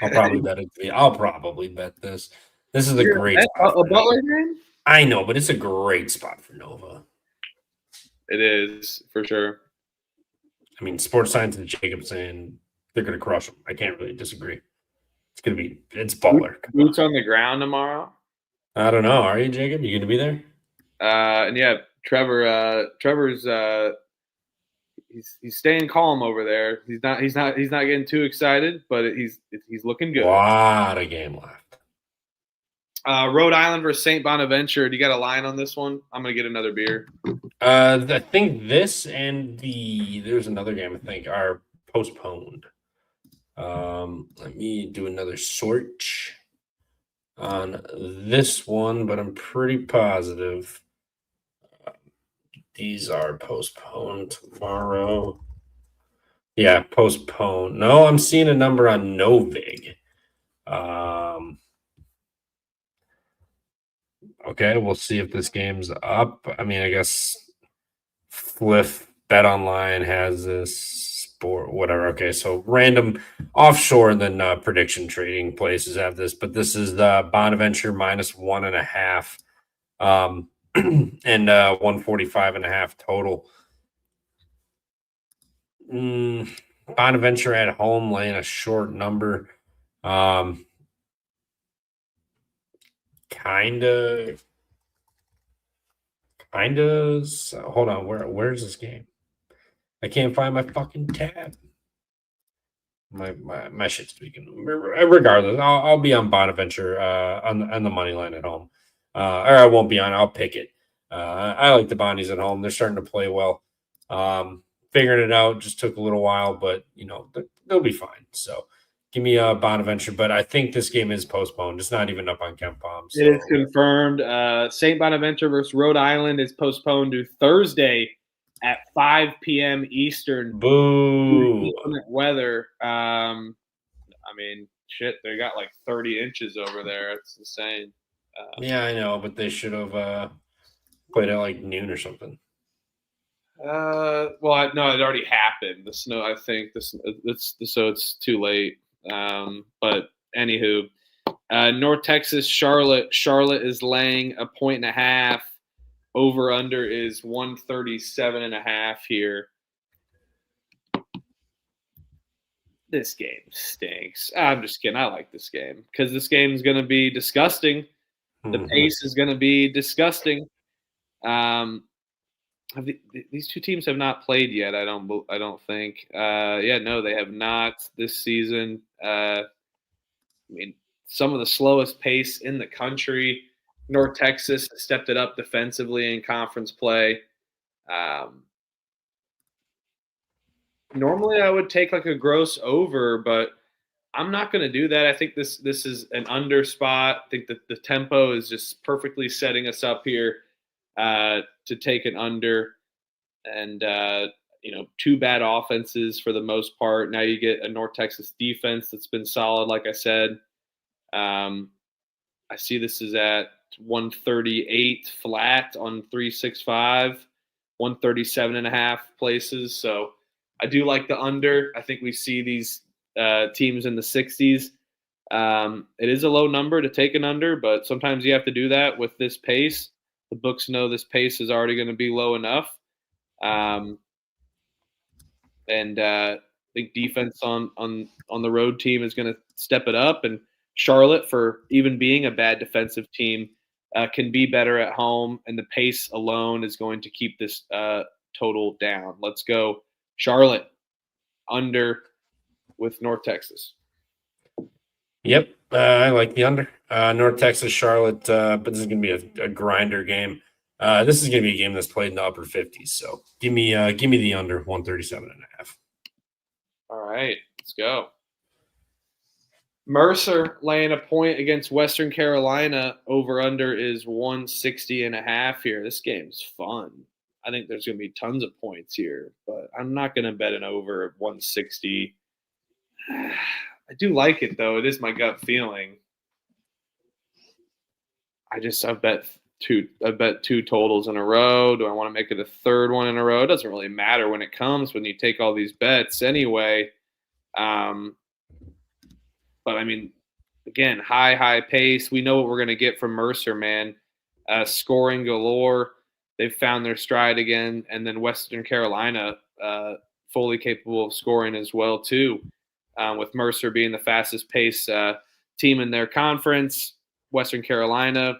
I'll probably bet it. I'll probably bet this. This is a You're great spot a for Nova. Butler game? I know, but it's a great spot for Nova. It is for sure. I mean, sports science and Jacob saying they're going to crush them. I can't really disagree. It's Butler. Boots on the ground tomorrow. I don't know. Are you, Jacob? You going to be there? And yeah, Trevor's he's staying calm over there. He's not getting too excited, but he's looking good. What a game left. Rhode Island versus St. Bonaventure. Do you got a line on this one? I'm gonna get another beer. I think this and there's another game I think are postponed. Let me do another search on this one, but I'm pretty positive these are postponed tomorrow. Yeah, postponed. No, I'm seeing a number on Novig. Okay, we'll see if this game's up. I mean, I guess Fliff Bet Online has this sport, whatever. Okay, so random offshore and then prediction trading places have this, but this is the Bonaventure minus 1.5, and 145.5 total. Bonaventure at home laying a short number. Kind of. Hold on, where's this game? I can't find my fucking tab. My shit's speaking. Regardless, I'll be on Bonaventure on the money line at home, or I won't be on. I'll pick it. I like the Bonnies at home. They're starting to play well. Figuring it out just took a little while, but they'll be fine. So give me Bonaventure, but I think this game is postponed. It's not even up on KenPom. So. It is confirmed. St. Bonaventure versus Rhode Island is postponed to Thursday at 5 p.m. Eastern. Boo. Weather. I mean, shit, they got like 30 inches over there. It's insane. Yeah, I know, but they should have played at like noon or something. Well, no, it already happened. The snow, I think, so it's too late. But anywho, North Texas, Charlotte. Charlotte is laying 1.5. Over under is 137.5 here. This game stinks. I'm just kidding. I like this game because this game is going to be disgusting. The pace is going to be disgusting. These two teams have not played yet. I don't think. No, they have not this season. I mean, some of the slowest pace in the country. North Texas stepped it up defensively in conference play. Normally, I would take like a gross over, but I'm not going to do that. I think this is an under spot. I think that the tempo is just perfectly setting us up here to take an under. And, two bad offenses for the most part. Now you get a North Texas defense that's been solid, like I said. I see this is at 138 flat on 365, 137.5 places. So I do like the under. I think we see these teams in the 60s. It is a low number to take an under, but sometimes you have to do that with this pace. The books know this pace is already going to be low enough. I think defense on the road team is going to step it up, and Charlotte, for even being a bad defensive team, can be better at home, and the pace alone is going to keep this total down. Let's go Charlotte under with North Texas. Yep, I like the under. North Texas, Charlotte, but this is going to be a grinder game. This is going to be a game that's played in the upper 50s. So give me the under 137.5. All right, let's go. Mercer laying a point against Western Carolina. Over under is 160.5 here. This game's fun. I think there's going to be tons of points here, but I'm not going to bet an over of 160. I do like it though. It is my gut feeling. I bet two totals in a row. Do I want to make it a third one in a row? It doesn't really matter when it comes when you take all these bets anyway. Um, but I mean, again, high pace. We know what we're going to get from Mercer, man. Scoring galore. They've found their stride again, and then Western Carolina, fully capable of scoring as well too. With Mercer being the fastest pace team in their conference, Western Carolina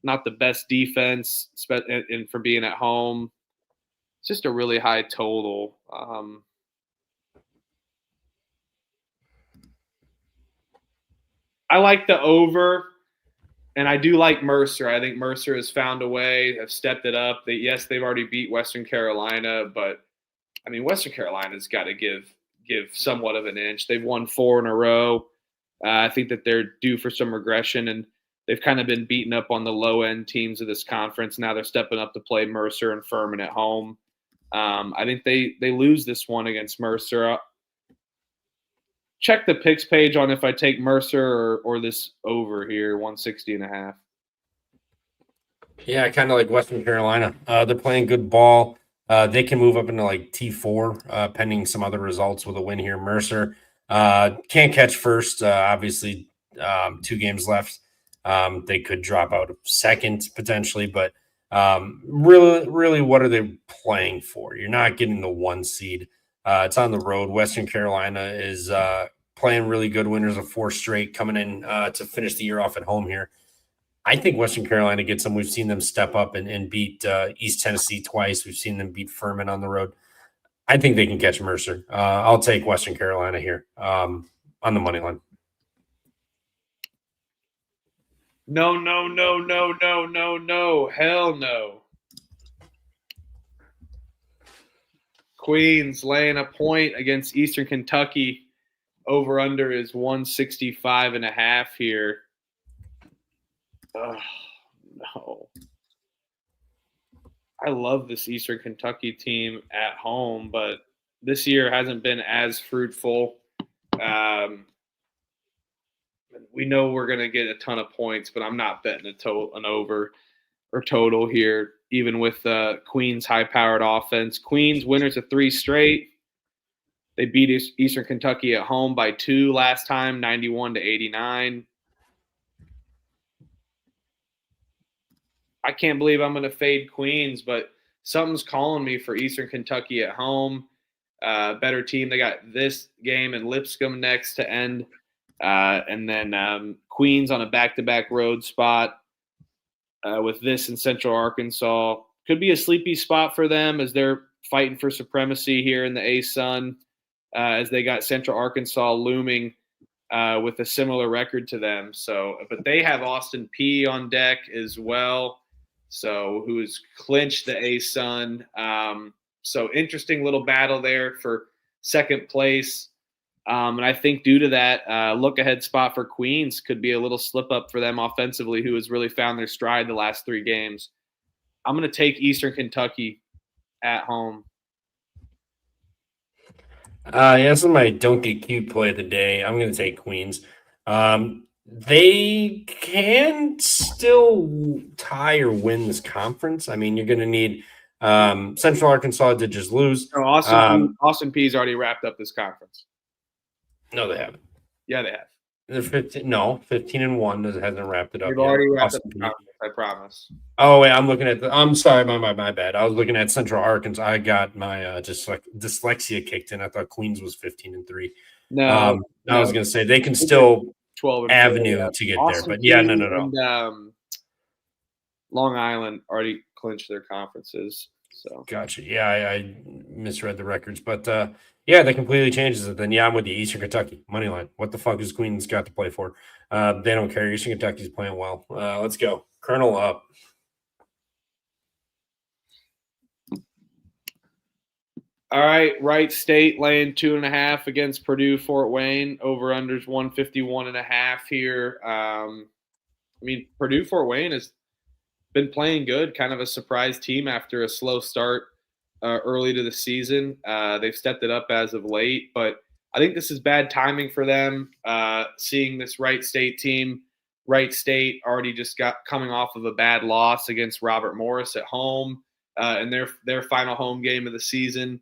not the best defense, and for being at home. It's just a really high total. I like the over, and I do like Mercer. I think Mercer has found a way, have stepped it up. They've already beat Western Carolina, but I mean, Western Carolina's got to give somewhat of an inch. They've won 4 in a row. I think that they're due for some regression, and they've kind of been beaten up on the low end teams of this conference. Now they're stepping up to play Mercer and Furman at home. I think they lose this one against Mercer. Check the picks page on if I take Mercer or this over here, 160.5. Yeah, kind of like Western Carolina. They're playing good ball. They can move up into like T4, pending some other results with a win here. Mercer can't catch first. Obviously, 2 games left. They could drop out of second potentially, but really, what are they playing for? You're not getting the 1 seed. It's on the road. Western Carolina is playing really good. Winners of 4 straight, coming in to finish the year off at home here. I think Western Carolina gets them. We've seen them step up and beat East Tennessee twice. We've seen them beat Furman on the road. I think they can catch Mercer. I'll take Western Carolina here on the money line. No. Hell no. Queens laying a point against Eastern Kentucky. Over under is 165.5 here. Oh, no. I love this Eastern Kentucky team at home, but this year hasn't been as fruitful. We know we're going to get a ton of points, but I'm not betting an over or total here, even with Queens' high-powered offense. Queens winners of 3 straight. They beat Eastern Kentucky at home by 2 last time, 91-89. I can't believe I'm going to fade Queens, but something's calling me for Eastern Kentucky at home. Better team. They got this game in Lipscomb next to end. And then Queens on a back-to-back road spot with this in Central Arkansas. Could be a sleepy spot for them as they're fighting for supremacy here in the A-Sun, as they got Central Arkansas looming with a similar record to them. So, but they have Austin Peay on deck as well, so who's clinched the A-Sun. So interesting little battle there for second place. And I think due to that, look-ahead spot for Queens could be a little slip-up for them offensively, who has really found their stride the last 3 games. I'm going to take Eastern Kentucky at home. This is my don't get cute play of the day. I'm going to take Queens. They can still tie or win this conference. I mean, you're going to need Central Arkansas did just lose. No, Austin Peay's already wrapped up this conference. No, they haven't. Yeah, they have. They're 15-1. It hasn't wrapped it up. They've already wrapped up the conference, I promise. Oh wait, I'm looking at I'm sorry, my bad. I was looking at Central Arkansas. I got my dyslexia kicked in. I thought Queens was 15-3. No, I was gonna say they can still 12 avenue to get there, but yeah, no. And, Long Island already clinched their conferences. So gotcha. Yeah, I misread the records, but yeah, that completely changes it. Then yeah, I'm with you. Eastern Kentucky money line. What the fuck is Queens got to play for? They don't care. Eastern Kentucky's playing well. Let's go. Colonel up. All right, Wright State laying 2.5 against Purdue Fort Wayne. Over unders 151.5 here. I mean, Purdue Fort Wayne has been playing good, kind of a surprise team after a slow start early to the season. They've stepped it up as of late, but I think this is bad timing for them. Seeing this Wright State team Wright State already just got coming off of a bad loss against Robert Morris at home in their final home game of the season.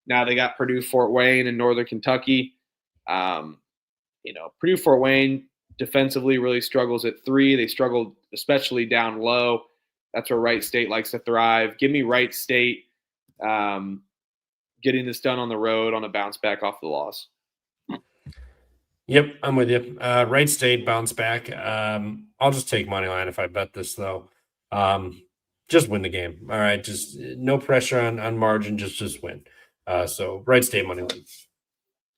Now they got Purdue Fort Wayne in Northern Kentucky. Purdue Fort Wayne defensively really struggles at 3. They struggled especially down low. That's where Wright State likes to thrive. Give me Wright State getting this done on the road on a bounce back off the loss. Yep, I'm with you. Wright State bounce back. I'll just take money line if I bet this though. Just win the game. All right, just no pressure on margin. Just win. So Wright State money line.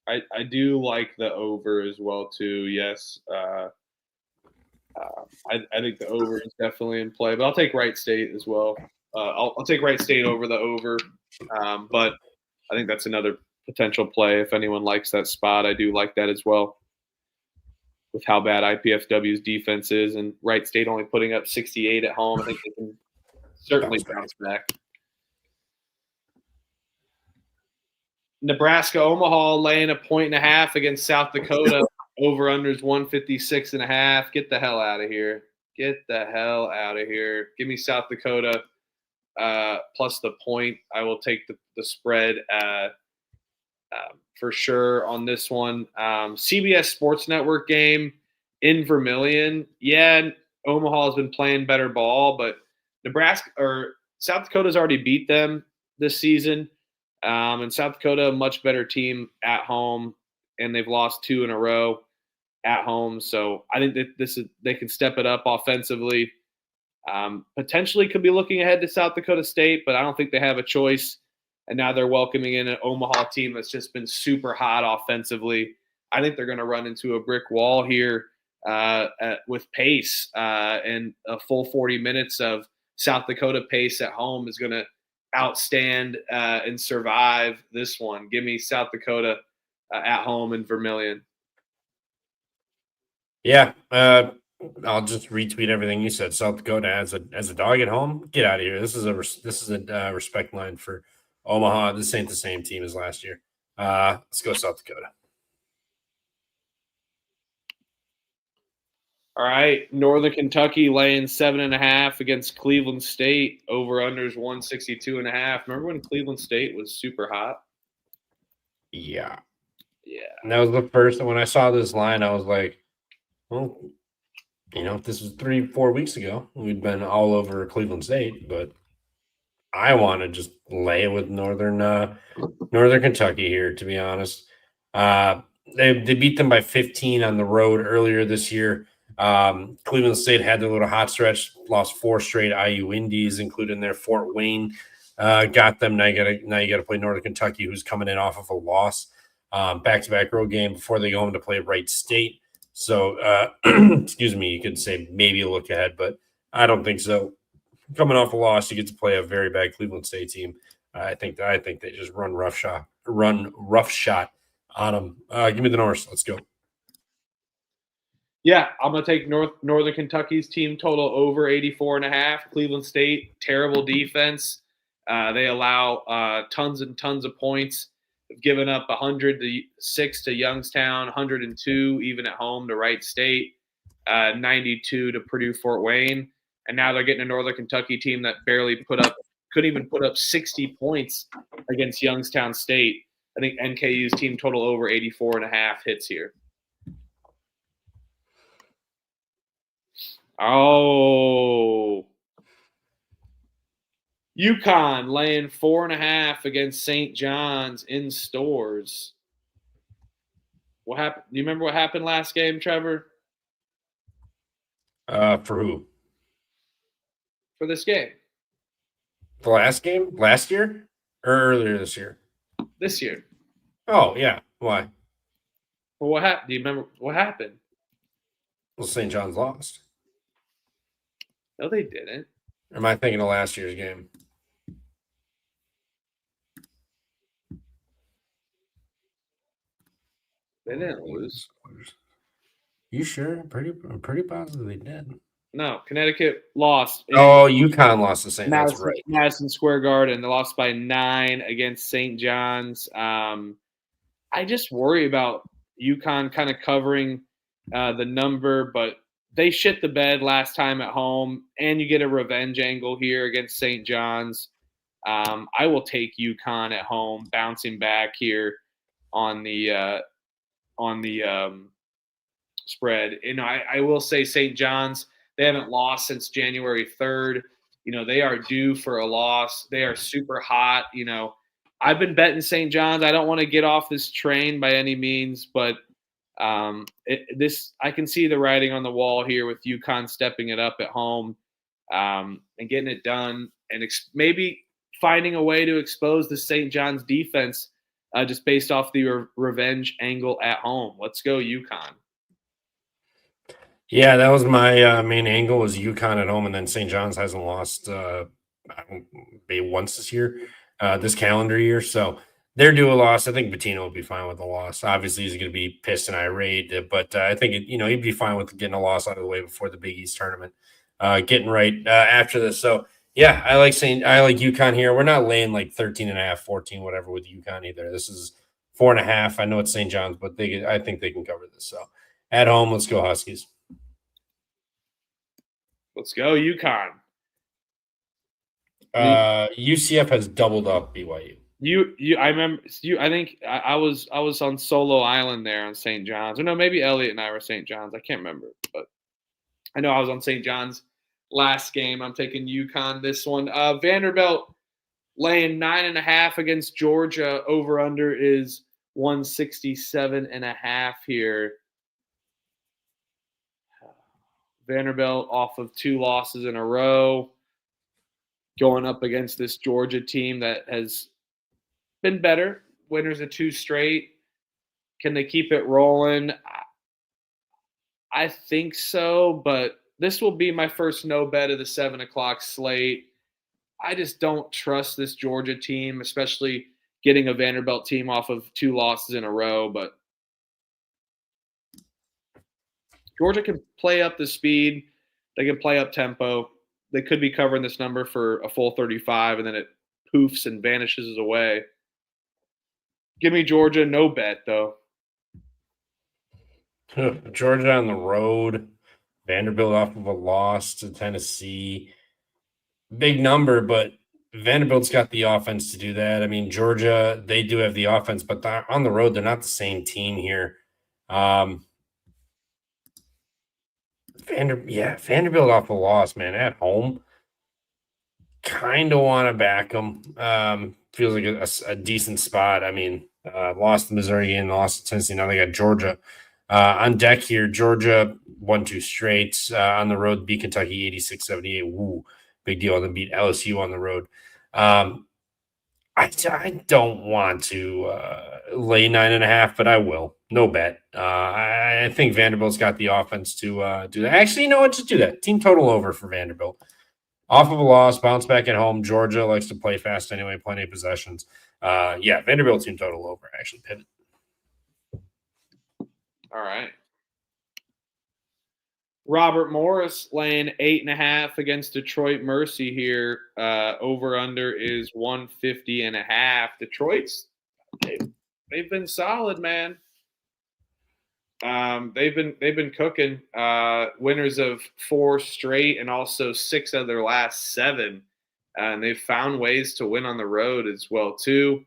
I do like the over as well too. Yes, I think the over is definitely in play, but I'll take Wright State as well. I'll take Wright State over the over, but I think that's another potential play if anyone likes that spot. I do like that as well, with how bad IPFW's defense is, and Wright State only putting up 68 at home. I think they can certainly bounce back. Nebraska Omaha laying 1.5 against South Dakota. Over unders 156.5. Get the hell out of here. Get the hell out of here. Give me South Dakota plus the point. I will take the spread for sure on this one. CBS Sports Network game in Vermillion. Yeah, Omaha has been playing better ball, but Nebraska or South Dakota's already beat them this season. And South Dakota, a much better team at home, and they've lost 2 in a row at home. So I think that they can step it up offensively. Potentially could be looking ahead to South Dakota State, but I don't think they have a choice. And now they're welcoming in an Omaha team that's just been super hot offensively. I think they're going to run into a brick wall here with pace, and a full 40 minutes of South Dakota pace at home is going to outstand and survive this one. Give me South Dakota at home in Vermillion. Yeah, I'll just retweet everything you said. South Dakota as a dog at home. Get out of here. This is a respect line for Omaha. This ain't the same team as last year. Let's go South Dakota. All right, Northern Kentucky laying 7.5 against Cleveland State. Over unders 162.5. Remember when Cleveland State was super hot? Yeah. Yeah. And that was the first. When I saw this line, I was like, well, if this was 3-4 weeks ago, we'd been all over Cleveland State, but I want to just lay it with Northern Kentucky here, to be honest. They beat them by 15 on the road earlier this year. Cleveland State had their little hot stretch, lost 4 straight IU Indies, including their Fort Wayne. Got them. Now you got to play Northern Kentucky, who's coming in off of a loss, back-to-back road game before they go home to play Wright State. So, excuse me, you could say maybe a look ahead, but I don't think so. Coming off a loss, you get to play a very bad Cleveland State team. I think they just run roughshod on them. Give me the Norse. Let's go. Yeah, I'm going to take Northern Kentucky's team total over 84.5. Cleveland State, terrible defense. They allow tons and tons of points. They've given up 106 to Youngstown, 102 even at home to Wright State, 92 to Purdue Fort Wayne. And now they're getting a Northern Kentucky team that couldn't even put up 60 points against Youngstown State. I think NKU's team total over 84.5 hits here. Oh, UConn laying 4.5 against St. John's in Stores. What happened? Do you remember what happened last game, Trevor? For who? For this game. The last game? Last year? Or earlier this year? This year. Oh, yeah. Why? Well, what happened? Do you remember what happened? Well, St. John's lost. No, they didn't. Or am I thinking of last year's game? They didn't lose. You sure? I'm pretty positive they did. No, Connecticut lost. Oh, UConn lost to St. That's right. Madison Square Garden. They lost by 9 against St. John's. I just worry about UConn kind of covering the number, but they shit the bed last time at home, and you get a revenge angle here against St. John's. I will take UConn at home, bouncing back here on the spread. I will say St. John's, they haven't lost since January 3rd. They are due for a loss. They are super hot. I've been betting St. John's. I don't want to get off this train by any means, but I can see the writing on the wall here with UConn stepping it up at home and getting it done, and maybe finding a way to expose the St. John's defense just based off the revenge angle at home. Let's go UConn. Yeah, that was my main angle was UConn at home, and then St. John's hasn't lost maybe once this calendar year. So they're due a loss. I think Bettino will be fine with the loss. Obviously, he's going to be pissed and irate, but I think he'd be fine with getting a loss out of the way before the Big East tournament, getting right after this. So yeah, I like UConn here. We're not laying like 13.5, 14, whatever with UConn either. This is 4.5. I know it's St. John's, but I think they can cover this. So at home, let's go Huskies. Let's go UConn. UCF has doubled up BYU. I remember I think I was on Solo Island there on St. John's. Or no, maybe Elliot and I were St. John's. I can't remember, but I know I was on St. John's last game. I'm taking UConn this one. Vanderbilt laying 9.5 against Georgia. Over under is 167.5 here. Vanderbilt off of 2 losses in a row, going up against this Georgia team that has been better. Winners of 2 straight. Can they keep it rolling? I think so, but this will be my first no bet of the 7 o'clock slate. I just don't trust this Georgia team, especially getting a Vanderbilt team off of 2 losses in a row, but Georgia can play up the speed. They can play up tempo. They could be covering this number for a full 35, and then it poofs and vanishes away. Give me Georgia, no bet, though. Georgia on the road. Vanderbilt off of a loss to Tennessee. Big number, but Vanderbilt's got the offense to do that. I mean, Georgia, they do have the offense, but on the road, they're not the same team here. Vanderbilt off a loss, man, at home. Kind of want to back them. Feels like a decent spot. I mean, lost the Missouri game, lost to Tennessee. Now they got Georgia on deck here. Georgia won 2 straight on the road, beat Kentucky 86-78. Woo, big deal. Then beat LSU on the road. I don't want to lay 9.5, but I will. No bet. I think Vanderbilt's got the offense to do that. Actually, you know what? Just do that. Team total over for Vanderbilt. Off of a loss, bounce back at home. Georgia likes to play fast anyway, plenty of possessions. Vanderbilt team total over. Actually, pivot. All right. Robert Morris laying 8.5 against Detroit Mercy here. Over under is 150.5. Detroit's they've been solid, man. They've been cooking. Winners of 4 straight and also 6 of their last 7. And they've found ways to win on the road as well too.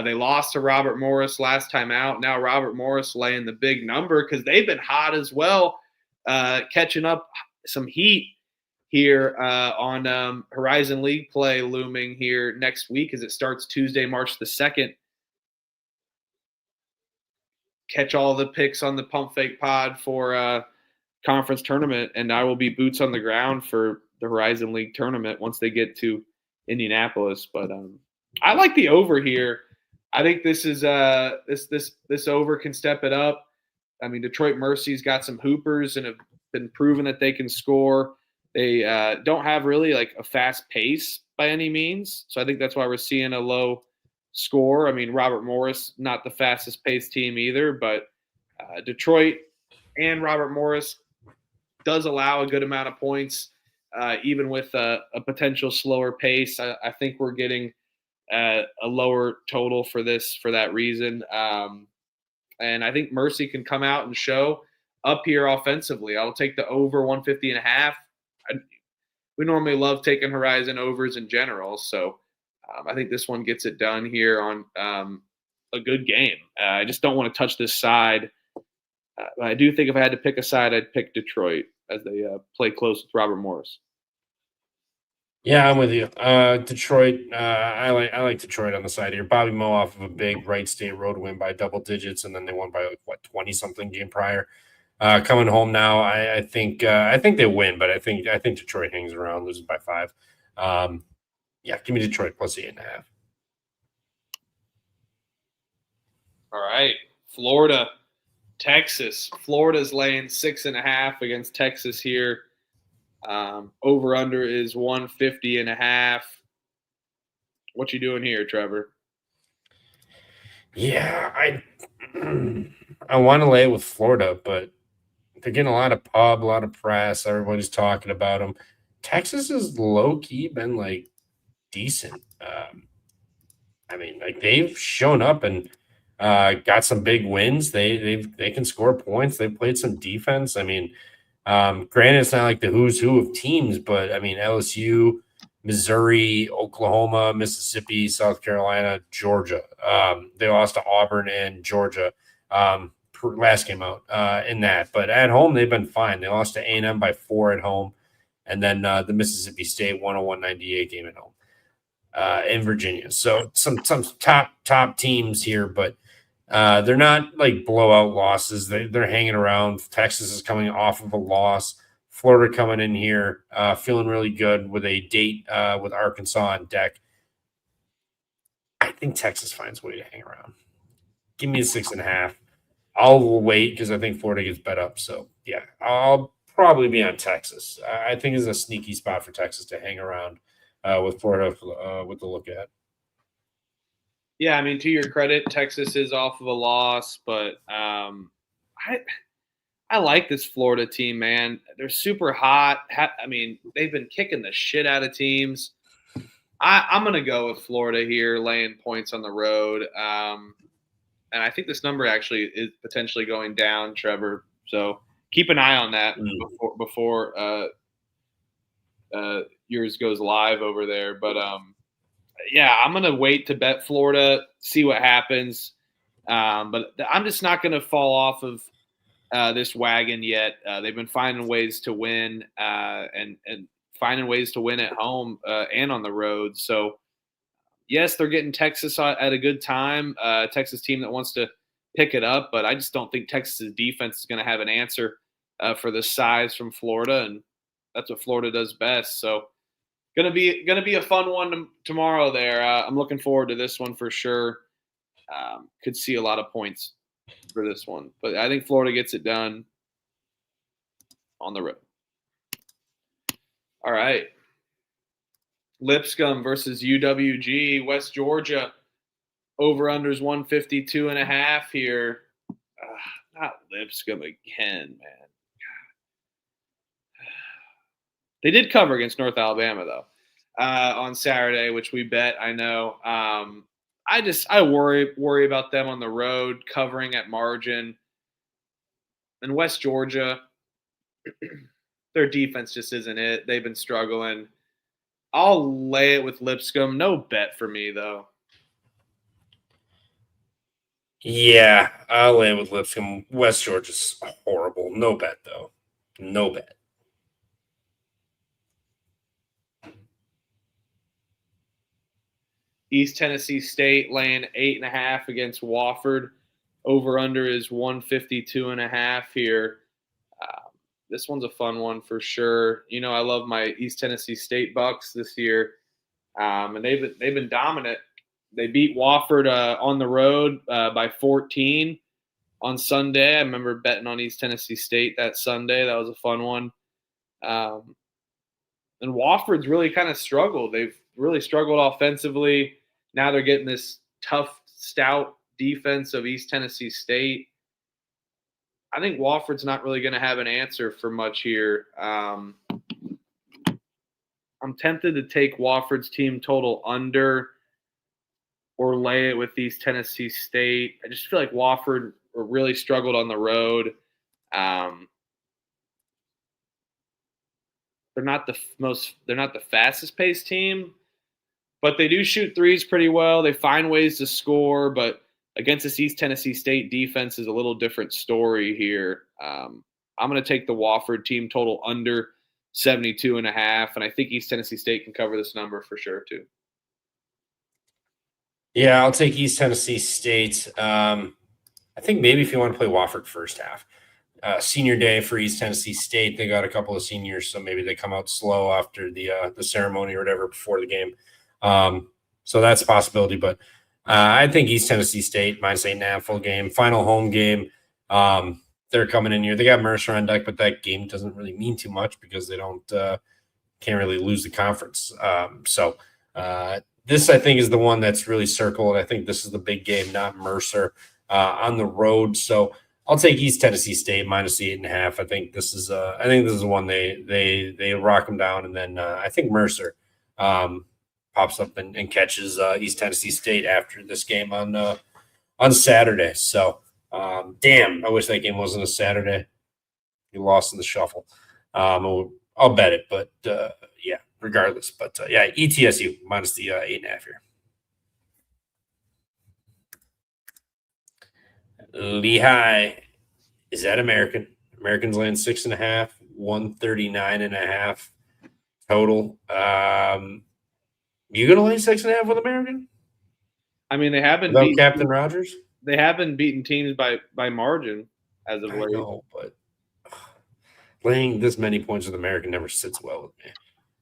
They lost to Robert Morris last time out. Now Robert Morris laying the big number because they've been hot as well. Catching up some heat here on Horizon League play looming here next week as it starts Tuesday, March the 2nd. Catch all the picks on the Pump Fake Pod for conference tournament, and I will be boots on the ground for the Horizon League tournament once they get to Indianapolis. But I like the over here. I think this is this over can step it up. I mean, Detroit Mercy's got some hoopers and have been proven that they can score. They don't have really like a fast pace by any means. So I think that's why we're seeing a low score. I mean, Robert Morris, not the fastest paced team either, but Detroit and Robert Morris does allow a good amount of points, even with a potential slower pace. I think we're getting a lower total for that reason. And I think Mercy can come out and show up here offensively. I'll take the over 150.5. We normally love taking Horizon overs in general, so I think this one gets it done here on a good game. I just don't want to touch this side. I do think if I had to pick a side, I'd pick Detroit as they play close with Robert Morris. Yeah, I'm with you. Detroit. I like Detroit on the side here. Bobby Moe off of a big Wright State road win by double digits, and then they won by like what 20 something game prior. Coming home now, I think they win, but I think Detroit hangs around, loses by 5. Yeah, give me Detroit plus 8.5. All right, Florida, Texas. Florida's laying 6.5 against Texas here. Over under is 150.5. What you doing here, Trevor? Yeah, I want to lay it with Florida, but they're getting a lot of pub, a lot of press. Everybody's talking about them. Texas has low key been like decent. I mean, like they've shown up and got some big wins. They can score points. They've played some defense. I mean, granted, it's not like the who's who of teams, but I mean LSU, Missouri, Oklahoma, Mississippi, South Carolina, Georgia. They lost to Auburn and Georgia last game out in that, but at home they've been fine. They lost to A&M by 4 at home, and then the Mississippi State 101-98 game at home in Virginia. So some top teams here, but they're not like blowout losses. They're hanging around. Texas is coming off of a loss. Florida coming in here feeling really good with a date with Arkansas on deck. I think Texas finds a way to hang around. Give me a 6.5. I'll wait because I think Florida gets bet up. So yeah, I'll probably be on Texas. I think it's a sneaky spot for Texas to hang around with Florida with the look at. Yeah, I mean, to your credit, Texas is off of a loss, but I like this Florida team, man. They're super hot. I mean, they've been kicking the shit out of teams. I'm going to go with Florida here, laying points on the road. And I think this number actually is potentially going down, Trevor. So keep an eye on that before yours goes live over there. But yeah, I'm going to wait to bet Florida, see what happens. But I'm just not going to fall off of this wagon yet. They've been finding ways to win and finding ways to win at home and on the road. So, yes, they're getting Texas at a good time, Texas team that wants to pick it up. But I just don't think Texas's defense is going to have an answer for the size from Florida. And that's what Florida does best. So, gonna be a fun one tomorrow there. I'm looking forward to this one for sure. Could see a lot of points for this one, but I think Florida gets it done on the road. All right, Lipscomb versus UWG, West Georgia. Over unders 152.5 here. Not Lipscomb again, man. They did cover against North Alabama though on Saturday, which we bet. I know. I worry about them on the road covering at margin. And West Georgia, their defense just isn't it. They've been struggling. I'll lay it with Lipscomb. No bet for me though. Yeah, I'll lay it with Lipscomb. West Georgia's horrible. No bet though. No bet. East Tennessee State laying 8.5 against Wofford. Over under is 152.5 here. This one's a fun one for sure. You know, I love my East Tennessee State Bucks this year, and they've been dominant. They beat Wofford on the road by 14 on Sunday. I remember betting on East Tennessee State that Sunday. That was a fun one. And Wofford's really kind of struggled. They've really struggled offensively. Now they're getting this tough, stout defense of East Tennessee State. I think Wofford's not really going to have an answer for much here. I'm tempted to take Wofford's team total under or lay it with East Tennessee State. I just feel like Wofford really struggled on the road. Um, they're not the fastest paced team, but they do shoot threes pretty well. They find ways to score, but against this East Tennessee State defense is a little different story here. I'm going to take the Wofford team total under 72.5, and I think East Tennessee State can cover this number for sure too. Yeah, I'll take East Tennessee State. I think maybe if you want to play Wofford first half. Senior day for East Tennessee State. They got a couple of seniors, so maybe they come out slow after the ceremony or whatever before the game. So that's a possibility. But I think East Tennessee State -8.5 full game, final home game. They're coming in here. They got Mercer on deck, but that game doesn't really mean too much because they can't really lose the conference. This I think is the one that's really circled. I think this is the big game, not Mercer on the road. So I'll take East Tennessee State -8.5. I think this is one they rock them down, and then I think Mercer pops up and catches East Tennessee State after this game on Saturday. So damn, I wish that game wasn't a Saturday. You lost in the shuffle. I'll bet it, but yeah, regardless. But yeah, ETSU minus the 8.5 here. Lehigh is that American. Americans laying 6.5, 139.5 total. You gonna lay 6.5 with American? I mean, they have been without Captain Rogers. They have been beating teams by margin as of late. I know, but laying this many points with American never sits well with me.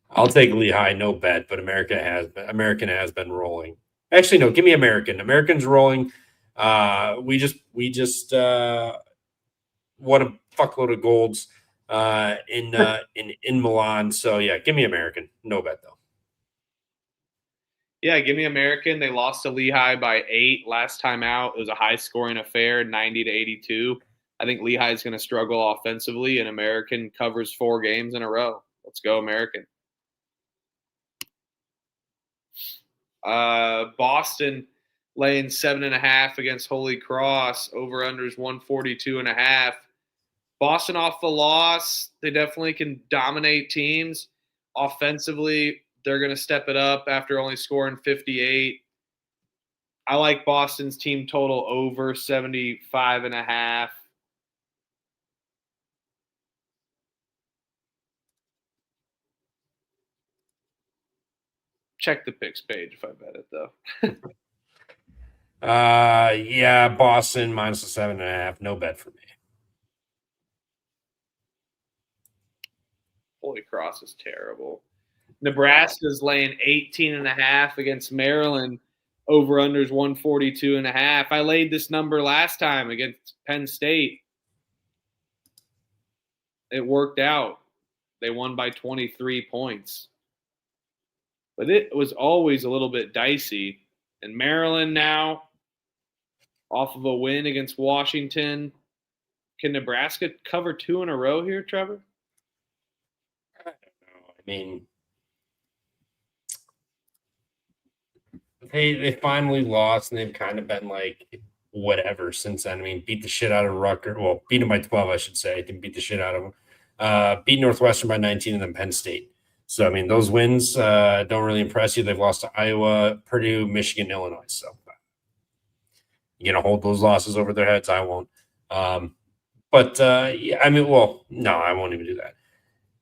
I'll take Lehigh, no bet, but American has been rolling. Actually, no, give me American. American's rolling. We just won a fuckload of golds in Milan. So yeah, give me American. No bet though. Yeah, give me American. They lost to Lehigh by 8 last time out. It was a high scoring affair, 90-82. I think Lehigh is going to struggle offensively, and American covers 4 games in a row. Let's go, American. Boston laying 7.5 against Holy Cross. Over unders 142.5. Boston off the loss. They definitely can dominate teams. Offensively, they're going to step it up after only scoring 58. I like Boston's team total over 75.5. Check the picks page if I bet it though. Yeah, Boston minus the 7.5. No bet for me. Holy Cross is terrible. Nebraska's laying 18.5 against Maryland. Over unders 142.5. I laid this number last time against Penn State. It worked out. They won by 23 points. But it was always a little bit dicey. And Maryland now, off of a win against Washington. Can Nebraska cover 2 in a row here, Trevor? I don't know. I mean, they finally lost, and they've kind of been like whatever since then. I mean, beat the shit out of Rutgers. Well, beat them by 12, I should say. Didn't beat the shit out of them. Beat Northwestern by 19, and then Penn State. So, I mean, those wins don't really impress you. They've lost to Iowa, Purdue, Michigan, Illinois. So, you going to hold those losses over their heads? I won't. Yeah, I mean, well, no, I won't even do that.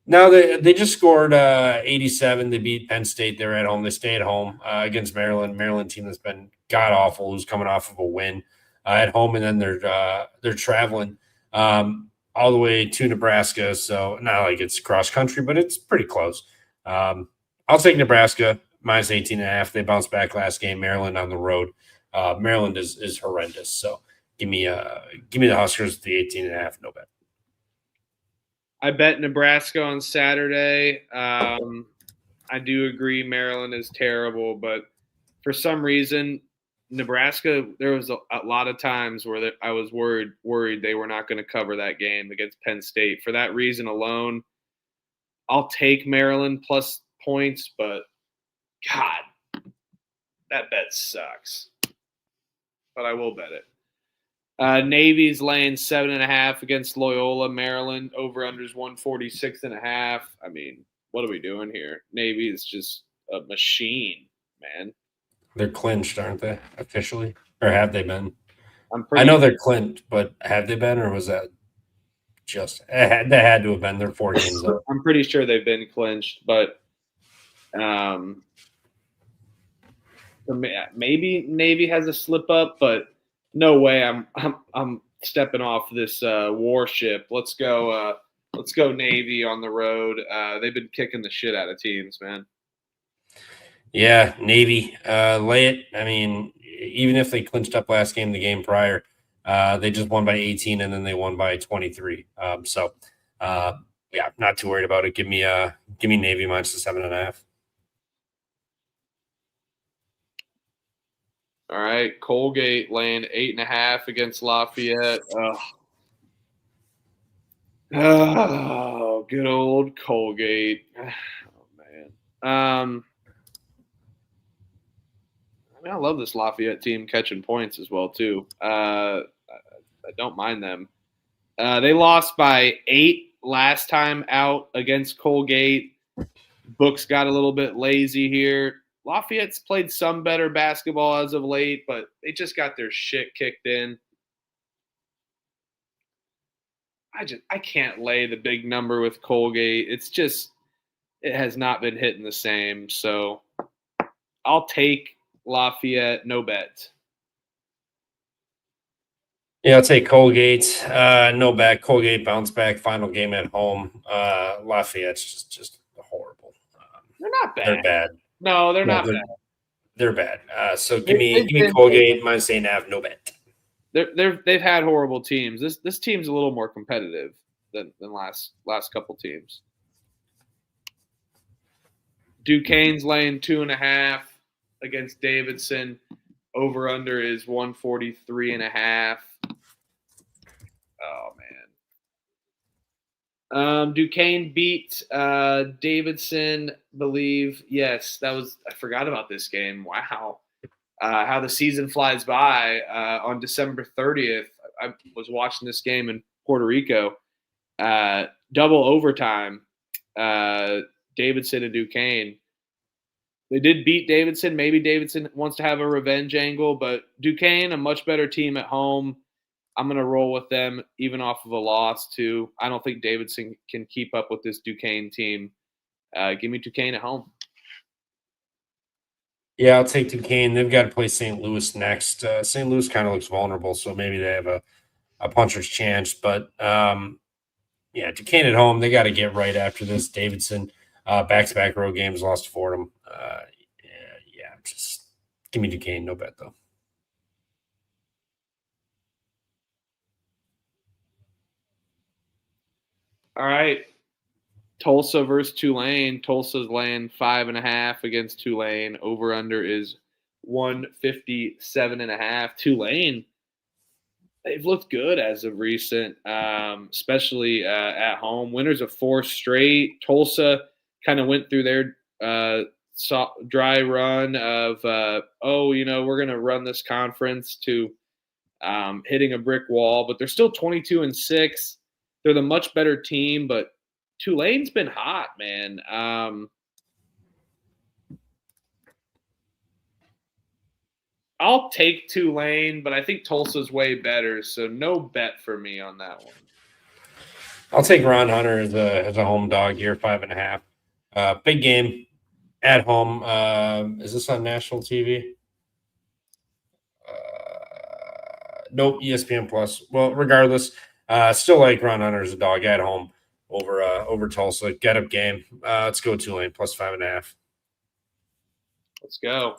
No, they just scored 87. They beat Penn State. They're at home. They stay at home against Maryland. Maryland team that's been god awful, who's coming off of a win at home, and then they're traveling all the way to Nebraska. So not like it's cross country, but it's pretty close. I'll take Nebraska minus 18.5. They bounced back last game. Maryland on the road. Maryland is horrendous. So give me the Huskers at the 18.5. No bet. I bet Nebraska on Saturday. I do agree Maryland is terrible, but for some reason, Nebraska, there was a lot of times where I was worried they were not going to cover that game against Penn State. For that reason alone, I'll take Maryland plus points, but God, that bet sucks. But I will bet it. Navy's laying 7.5 against Loyola, Maryland. Over unders 146.5. I mean, what are we doing here? Navy is just a machine, man. They're clinched, aren't they? Officially, or have they been? I'm I pretty know they're clinched, but have they been, or was that just that had to have been? They're 4 games up. I'm pretty sure they've been clinched, but um, maybe Navy has a slip up, but no way. I'm stepping off this warship. Let's go. Let's go Navy on the road. They've been kicking the shit out of teams, man. Yeah, Navy, lay it. I mean, even if they clinched up last game, the game prior, they just won by 18 and then they won by 23. Yeah, not too worried about it. Give me Navy minus the 7.5. All right, Colgate laying 8.5 against Lafayette. Oh, good old Colgate. Oh man. I mean, I love this Lafayette team catching points as well too. I don't mind them. They lost by 8 last time out against Colgate. Books got a little bit lazy here. Lafayette's played some better basketball as of late, but they just got their shit kicked in. I can't lay the big number with Colgate. It has not been hitting the same. So I'll take Lafayette, no bet. Yeah, I'll take Colgate. No back. Colgate bounce back. Final game at home. Lafayette's just horrible. They're not bad. They're bad. No, they're No, not bad. they're bad. So They've give me been Colgate minus 8.5. No bet. they've had horrible teams. This team's a little more competitive than last couple teams. Duquesne's laying 2.5 against Davidson. Over under is 143.5. Oh man. Duquesne beat Davidson, believe. Yes, I forgot about this game. Wow. How the season flies by. On December 30th, I was watching this game in Puerto Rico. Double overtime. Davidson and Duquesne. They did beat Davidson. Maybe Davidson wants to have a revenge angle, but Duquesne, a much better team at home. I'm going to roll with them even off of a loss, too. I don't think Davidson can keep up with this Duquesne team. Give me Duquesne at home. Yeah, I'll take Duquesne. They've got to play St. Louis next. St. Louis kind of looks vulnerable, so maybe they have a puncher's chance. But yeah, Duquesne at home, they got to get right after this. Davidson, back-to-back road games, lost to Fordham. Yeah, just give me Duquesne, no bet though. All right. Tulsa versus Tulane. Tulsa's laying 5.5 against Tulane. Over under is 157.5. Tulane, they've looked good as of recent, especially at home. Winners of 4 straight. Tulsa kind of went through their dry run of, we're going to run this conference to hitting a brick wall, but they're still 22-6. They're the much better team, but Tulane's been hot, man. I'll take Tulane, but I think Tulsa's way better, so no bet for me on that one. I'll take Ron Hunter as a home dog here, 5.5. Big game at home. Is this on national TV? Nope, ESPN Plus. Well, regardless, still like Ron Hunter as a dog at home over Tulsa. Get up game. Let's go Tulane plus 5.5. Let's go.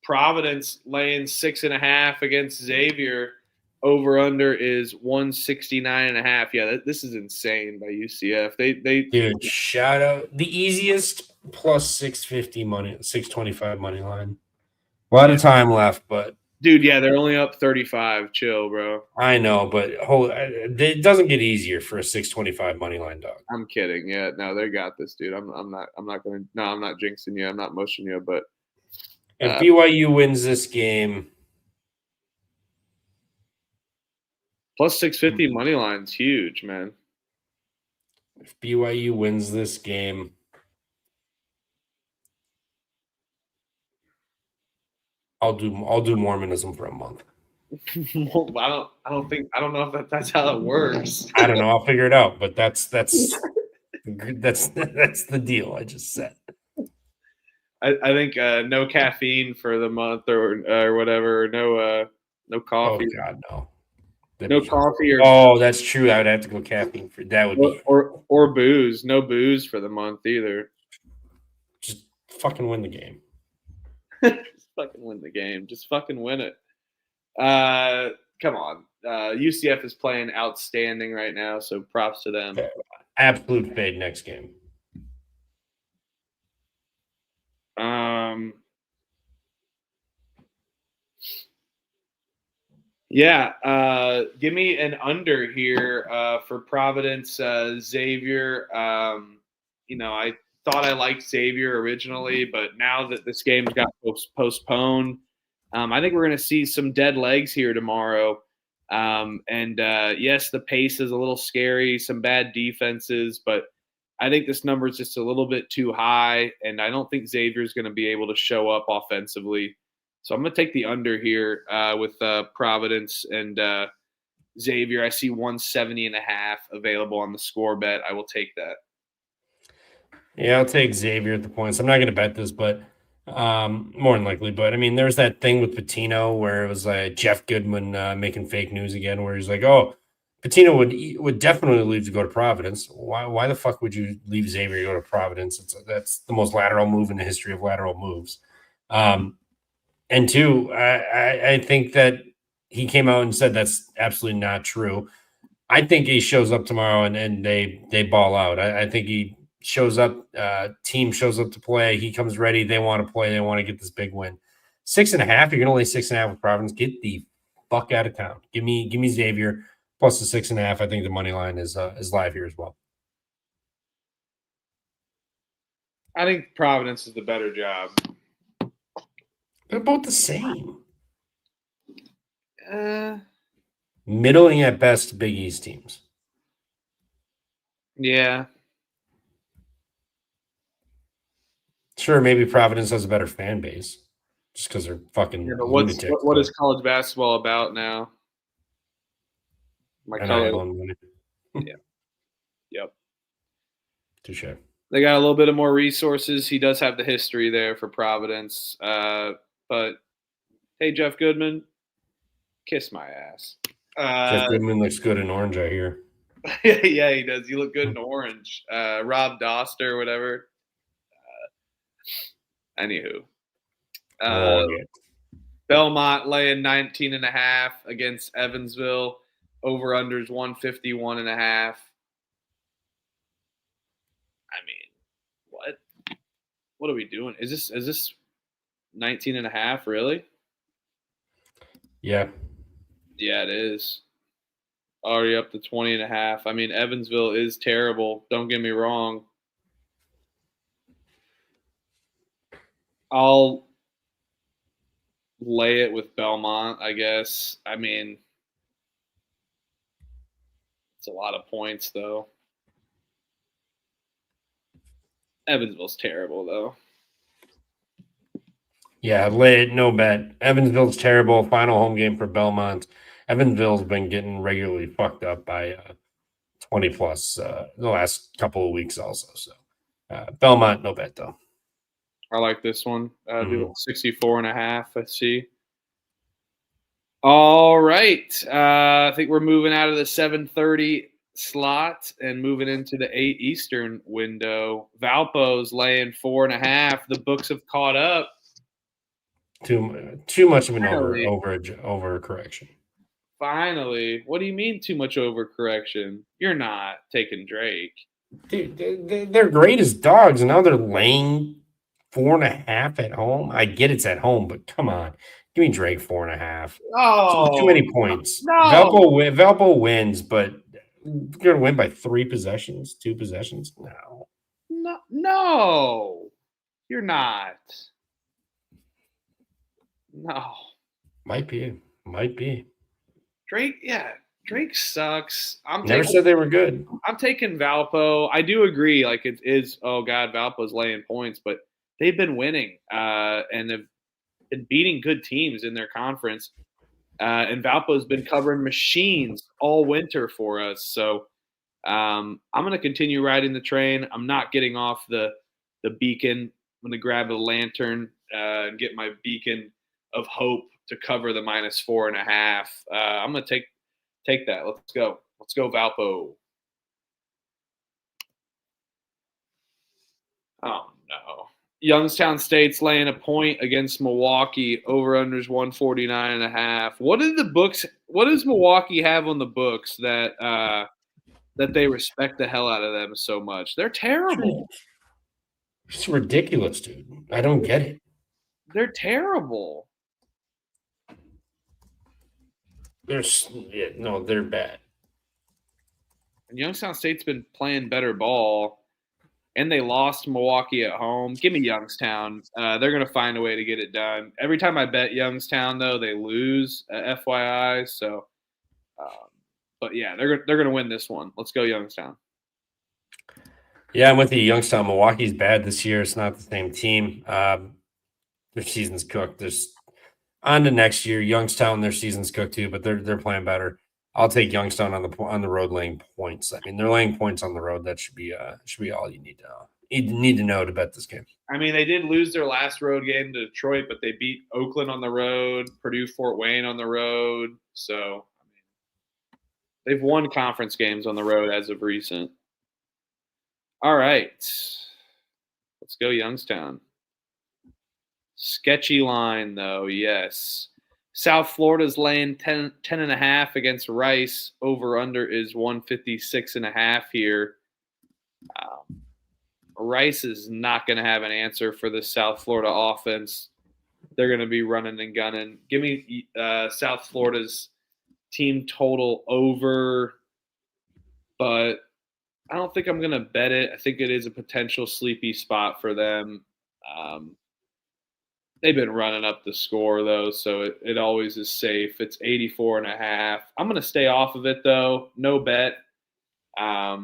Providence laying 6.5 against Xavier. Over under is 169.5. Yeah, this is insane by UCF. Dude, shout out the easiest plus 650 money, 625 money line. A lot of time left, but dude, yeah, they're only up 35. Chill, bro. I know, but it doesn't get easier for a 625 money line dog. I'm kidding. Yeah, no, they got this, dude. I'm not going to. No, I'm not jinxing you. I'm not mushing you, but if BYU wins this game, Plus 650 money line's huge, man. If BYU wins this game, I'll do Mormonism for a month. Well, I don't know if that's how it works. I don't know. I'll figure it out. But that's the deal I just said. I think no caffeine for the month or whatever. No coffee. Oh God, no. No coffee Oh, that's true. I would have to go caffeine for that. Would be or booze. No booze for the month either. just fucking win the game. Just fucking win the game. Just fucking win it. Come on. UCF is playing outstanding right now, so props to them. Absolute fade next game. Yeah, give me an under here for Providence Xavier. I thought I liked Xavier originally, but now that this game's got postponed, I think we're going to see some dead legs here tomorrow. Yes, the pace is a little scary, some bad defenses, but I think this number is just a little bit too high, and I don't think Xavier is going to be able to show up offensively. So I'm going to take the under here with Providence and Xavier. I see 170.5 available on the score bet. I will take that. Yeah, I'll take Xavier at the points. I'm not going to bet this, but more than likely. But I mean, there's that thing with Patino where it was like Jeff Goodman making fake news again, where he's like, "Oh, Patino would definitely leave to go to Providence. Why the fuck would you leave Xavier to go to Providence? That's the most lateral move in the history of lateral moves." And two, I think that he came out and said that's absolutely not true. I think he shows up tomorrow and they ball out. I think he shows up, team shows up to play. He comes ready. They want to play. They want to get this big win. 6.5. You're going to lay 6.5 with Providence. Get the fuck out of town. Give me Xavier plus the 6.5. I think the money line is live here as well. I think Providence is the better job. They're both the same. Middling at best Big East teams. Yeah. Sure, maybe Providence has a better fan base just because they're fucking lunatics. What is college basketball about now? My color. Yeah. Yep. Touche. They got a little bit of more resources. He does have the history there for Providence. But hey, Jeff Goodman, kiss my ass. Jeff Goodman looks good in orange, I hear. Yeah, he does. You look good in orange. Rob Doster, whatever. Anywho. Belmont laying 19.5 against Evansville. Over-unders 151.5. I mean, what? What are we doing? Is this 19.5 really? Yeah. Yeah, it is. Already up to 20.5. I mean, Evansville is terrible. Don't get me wrong. I'll lay it with Belmont, I guess. I mean, it's a lot of points, though. Evansville's terrible, though. Yeah, lay it, no bet. Evansville's terrible. Final home game for Belmont. Evansville's been getting regularly fucked up by 20 plus the last couple of weeks also. So Belmont, no bet, though. I like this one. 64.5, I see. All right. I think we're moving out of the 7:30 slot and moving into the 8 Eastern window. Valpo's laying 4.5. The books have caught up. Too much of an overcorrection. Finally. What do you mean too much overcorrection? You're not taking Drake. Dude, they're great as dogs, and now they're laying 4.5 at home. I get it's at home, but come on. Give me Drake 4.5. Oh, too many points. No. Valpo wins, but you're going to win by 2 possessions? No, you're not. No. Might be. Drake, yeah. Drake sucks. Never said they were good. I'm taking Valpo. I do agree. Like it is. Oh God, Valpo's laying points, but they've been winning and have been beating good teams in their conference. And Valpo's been covering machines all winter for us. So I'm going to continue riding the train. I'm not getting off the beacon. I'm going to grab a lantern and get my beacon of hope to cover the -4.5. I'm going to take that. Let's go. Let's go, Valpo. Oh no. Youngstown State's laying a point against Milwaukee. Over unders 149.5. What does Milwaukee have on the books that they respect the hell out of them so much? They're terrible. It's ridiculous, dude. I don't get it. They're terrible. They're bad. And Youngstown State's been playing better ball, and they lost Milwaukee at home. Give me Youngstown. They're going to find a way to get it done. Every time I bet Youngstown, though, they lose. FYI. So, but yeah, they're going to win this one. Let's go Youngstown. Yeah, I'm with you. Youngstown. Milwaukee's bad this year. It's not the same team. Their season's cooked. There's on to next year. Youngstown, their season's cooked too, but they're playing better. I'll take Youngstown on the road laying points. I mean, they're laying points on the road. That should be all you need to know to bet this game. I mean, they did lose their last road game to Detroit, but they beat Oakland on the road, Purdue, Fort Wayne on the road. So, I mean, they've won conference games on the road as of recent. All right, let's go Youngstown. Sketchy line, though, yes. South Florida's laying 10.5 against Rice. Over under is 156.5 here. Rice is not going to have an answer for the South Florida offense. They're going to be running and gunning. Give me South Florida's team total over, but I don't think I'm going to bet it. I think it is a potential sleepy spot for them. They've been running up the score, though, so it always is safe. It's 84.5. I'm going to stay off of it, though. No bet. I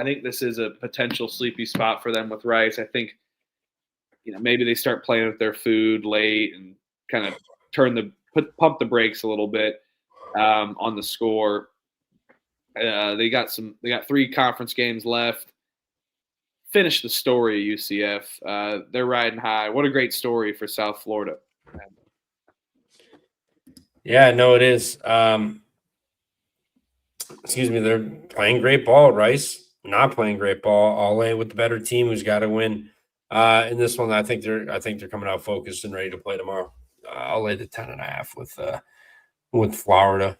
think this is a potential sleepy spot for them with Rice. I think, maybe they start playing with their food late and kind of pump the brakes a little bit on the score. They got 3 conference games left. Finish the story, UCF. They're riding high. What a great story for South Florida. Yeah, no, it is. Excuse me, they're playing great ball. Rice not playing great ball. I'll lay with the better team who's got to win. In this one, I think they're coming out focused and ready to play tomorrow. I'll lay the 10.5 with Florida.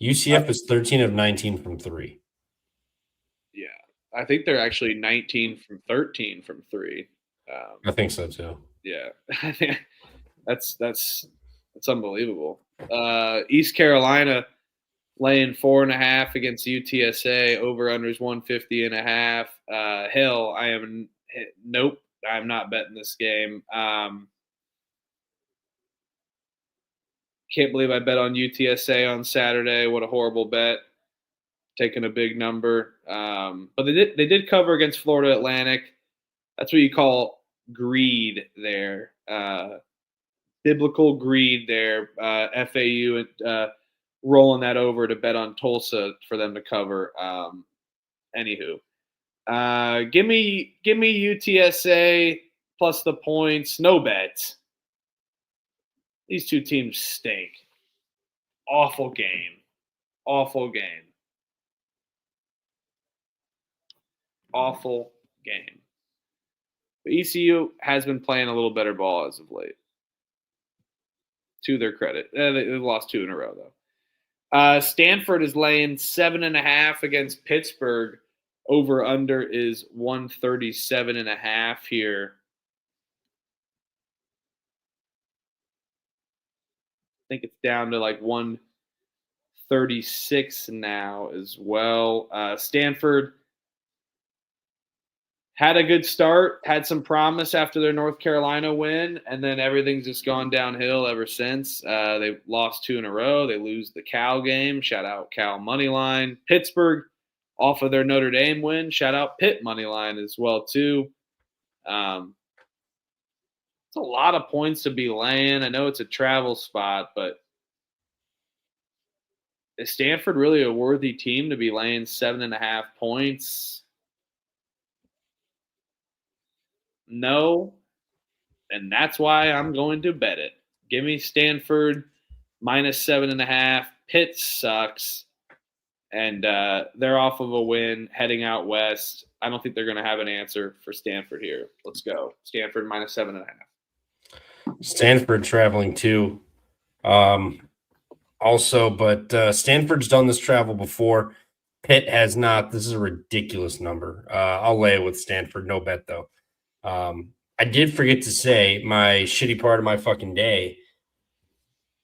UCF is 13 of 19 from 3. Yeah, I think they're actually 19 from 13 from 3. I think so too. Yeah, I think that's unbelievable. East Carolina laying 4.5 against UTSA. Over unders 150.5. Hell, nope. I'm not betting this game. Can't believe I bet on UTSA on Saturday. What a horrible bet. Taking a big number. But they did cover against Florida Atlantic. That's what you call greed there. Biblical greed there. FAU rolling that over to bet on Tulsa for them to cover. Anywho. Give me UTSA plus the points. No bets. These two teams stink. Awful game. Awful game. Awful game. But ECU has been playing a little better ball as of late. To their credit. They lost 2 in a row, though. Stanford is laying 7.5 against Pittsburgh. Over under is 137.5 here. I think it's down to like 136 now as well. Stanford had a good start, had some promise after their North Carolina win, and then everything's just gone downhill ever since. They've lost 2 in a row. They lose the Cal game. Shout out Cal money line. Pittsburgh off of their Notre Dame win. Shout out Pitt money line as well too. It's a lot of points to be laying. I know it's a travel spot, but is Stanford really a worthy team to be laying 7.5 points? No. And that's why I'm going to bet it. Give me Stanford minus 7.5. Pitt sucks. And they're off of a win heading out west. I don't think they're going to have an answer for Stanford here. Let's go. Stanford minus 7.5. Stanford traveling too. Also, but Stanford's done this travel before. Pitt has not. This is a ridiculous number. I'll lay it with Stanford. No bet, though. I did forget to say my shitty part of my fucking day.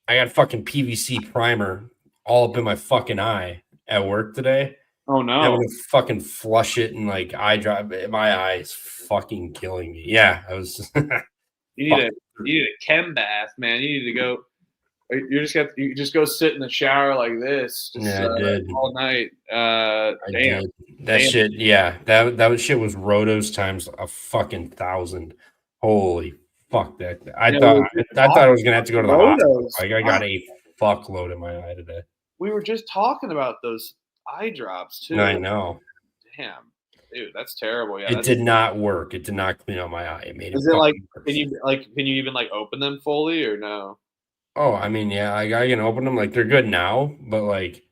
I got fucking PVC primer all up in my fucking eye at work today. Oh, I'm no. gonna fucking flush it and like eye drop. My eye is fucking killing me. Yeah, I was. You need a chem bath, man. You need to go. You just go sit in the shower like this, just Yeah, I did. all night. I Damn. did. That Damn. shit, yeah. That shit was Rotos times a fucking 1,000. Holy fuck that. I thought I was gonna have to go to the hospital. Rotos. Like I got a fuckload in my eye today. We were just talking about those eye drops too. I know. Damn, dude, that's terrible. Yeah, It did not work. It did not clean out my eye. It made Is it it like? worse. Can you even like open them fully or no? Oh, I mean, yeah, I can open them. Like they're good now, but like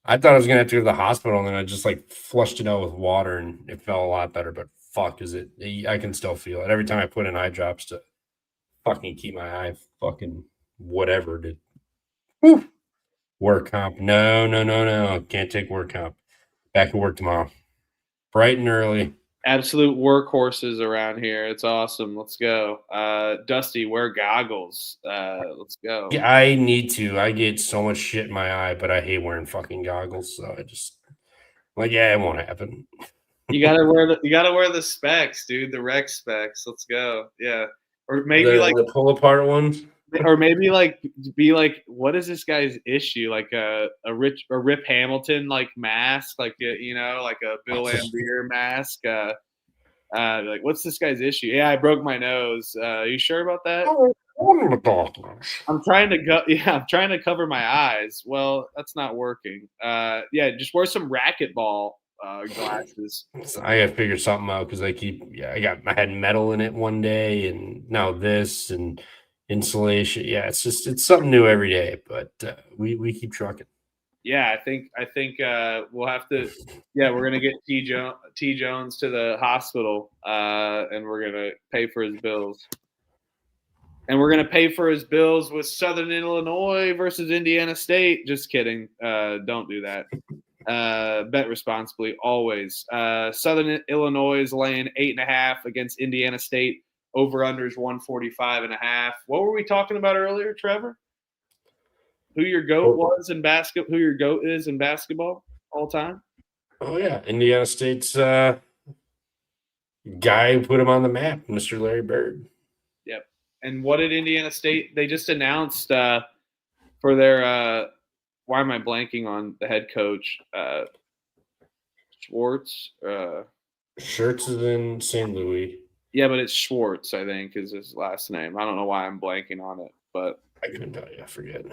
I thought I was gonna have to go to the hospital, and then I just like flushed it out with water, and it felt a lot better. But fuck, is it? I can still feel it every time I put in eye drops to fucking keep my eye fucking whatever to work comp. No. Can't take work comp. Back to work tomorrow. Bright and early. Absolute workhorses around here. It's awesome. Let's go. Dusty, wear goggles. Let's go. Yeah, I need to. I get so much shit in my eye, but I hate wearing fucking goggles. So I just like, yeah, it won't happen. You gotta wear the specs, dude. The rec specs. Let's go. Yeah. Or maybe the pull apart ones. or maybe like be like, what is this guy's issue? Like a Rip Hamilton like mask, like like a Bill Laimbeer mask. Like, what's this guy's issue? Yeah, I broke my nose. You sure about that? I'm trying to go. Yeah, I'm trying to cover my eyes. Well, that's not working. Yeah, just wear some racquetball glasses. I gotta figure something out because I had metal in it one day, and now this and insulation. Yeah, it's something new every day, but we keep trucking. Yeah, I think we'll have to. Yeah, we're gonna get T Jones to the hospital, and we're gonna pay for his bills. And we're gonna pay for his bills with Southern Illinois versus Indiana State. Just kidding. Don't do that. Bet responsibly always. Southern Illinois is laying 8.5 against Indiana State. Over unders 145.5. What were we talking about earlier, Trevor? Who your goat was in basketball? Who your goat is in basketball all time? Oh yeah, Indiana State's guy who put him on the map, Mr. Larry Bird. Yep. And what did Indiana State? They just announced for their. Why am I blanking on the head coach? Schwartz. Shirts is in St. Louis. Yeah, but it's Schwartz, I think, is his last name. I don't know why I'm blanking on it, but I couldn't tell you. I forget.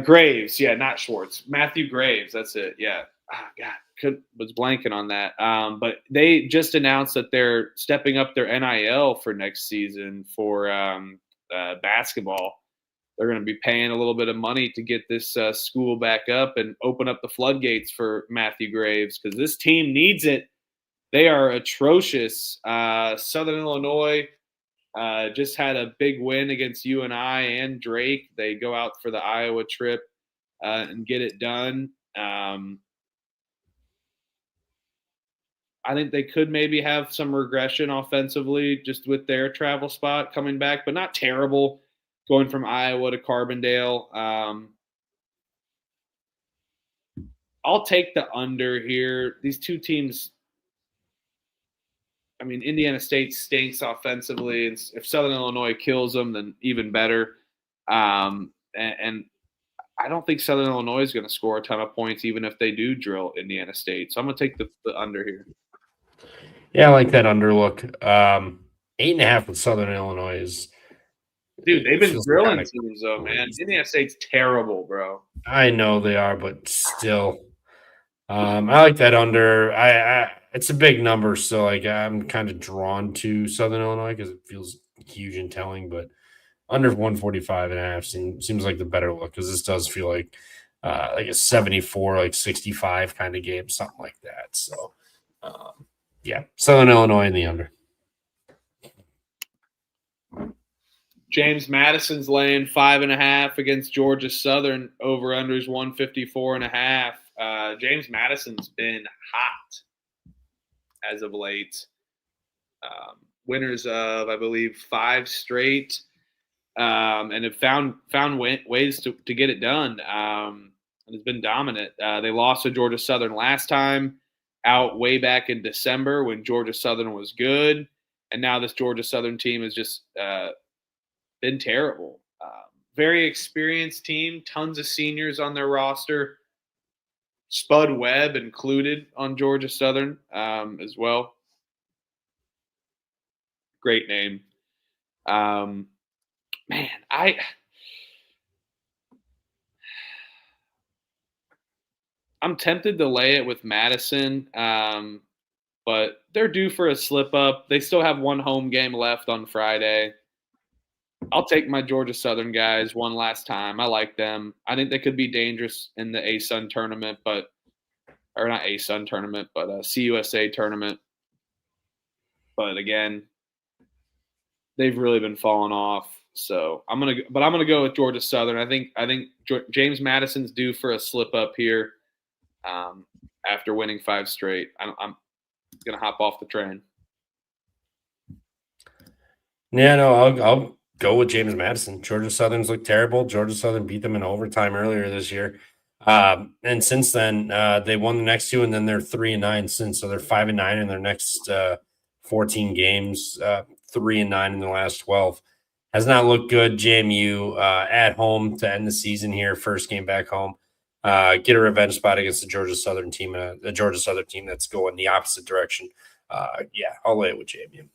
Graves, yeah, not Schwartz. Matthew Graves, that's it. Yeah. Oh, God, was blanking on that. But they just announced that they're stepping up their NIL for next season for basketball. They're going to be paying a little bit of money to get this school back up and open up the floodgates for Matthew Graves because this team needs it. They are atrocious. Southern Illinois just had a big win against UNI and Drake. They go out for the Iowa trip and get it done. I think they could maybe have some regression offensively just with their travel spot coming back, but not terrible going from Iowa to Carbondale. I'll take the under here. These two teams I mean, Indiana State stinks offensively. And if Southern Illinois kills them, then even better. And I don't think Southern Illinois is going to score a ton of points, even if they do drill Indiana State. So I'm going to take the under here. Yeah, I like that underlook. 8.5 with Southern Illinois is. Dude, they've been feels drilling kinda teams, though, man. crazy. Indiana State's terrible, bro. I know they are, but still. I like that under. It's a big number, so like I'm kind of drawn to Southern Illinois because it feels huge and telling, but under 145.5 seems like the better look because this does feel like a 74, like 65 kind of game, something like that. So yeah, Southern Illinois in the under. James Madison's laying 5.5 against Georgia Southern. Over unders 154.5. James Madison's been hot as of late. Winners of, I believe, 5 straight, and have found ways to get it done. And has been dominant. They lost to Georgia Southern last time, out way back in December when Georgia Southern was good, and now this Georgia Southern team has just been terrible. Very experienced team, tons of seniors on their roster. Spud Webb included on Georgia Southern as well. Great name. Man, I'm tempted to lay it with Madison, but they're due for a slip up. They still have one home game left on Friday. I'll take my Georgia Southern guys one last time. I like them. I think they could be dangerous in the ASUN tournament, but not ASUN tournament, but CUSA tournament. But again, they've really been falling off. So I'm gonna go with Georgia Southern. I think James Madison's due for a slip up here after winning 5 straight. I'm gonna hop off the train. Yeah, no, I'll go with James Madison. Georgia Southern's looked terrible. Georgia Southern beat them in overtime earlier this year. And since then, they won the next 2, and then they're 3-9 since. So they're 5-9 in their next 14 games, 3-9 in the last 12. Has not looked good. JMU at home to end the season here, first game back home. Get a revenge spot against the Georgia Southern team, the Georgia Southern team that's going the opposite direction. Yeah, I'll lay it with JMU.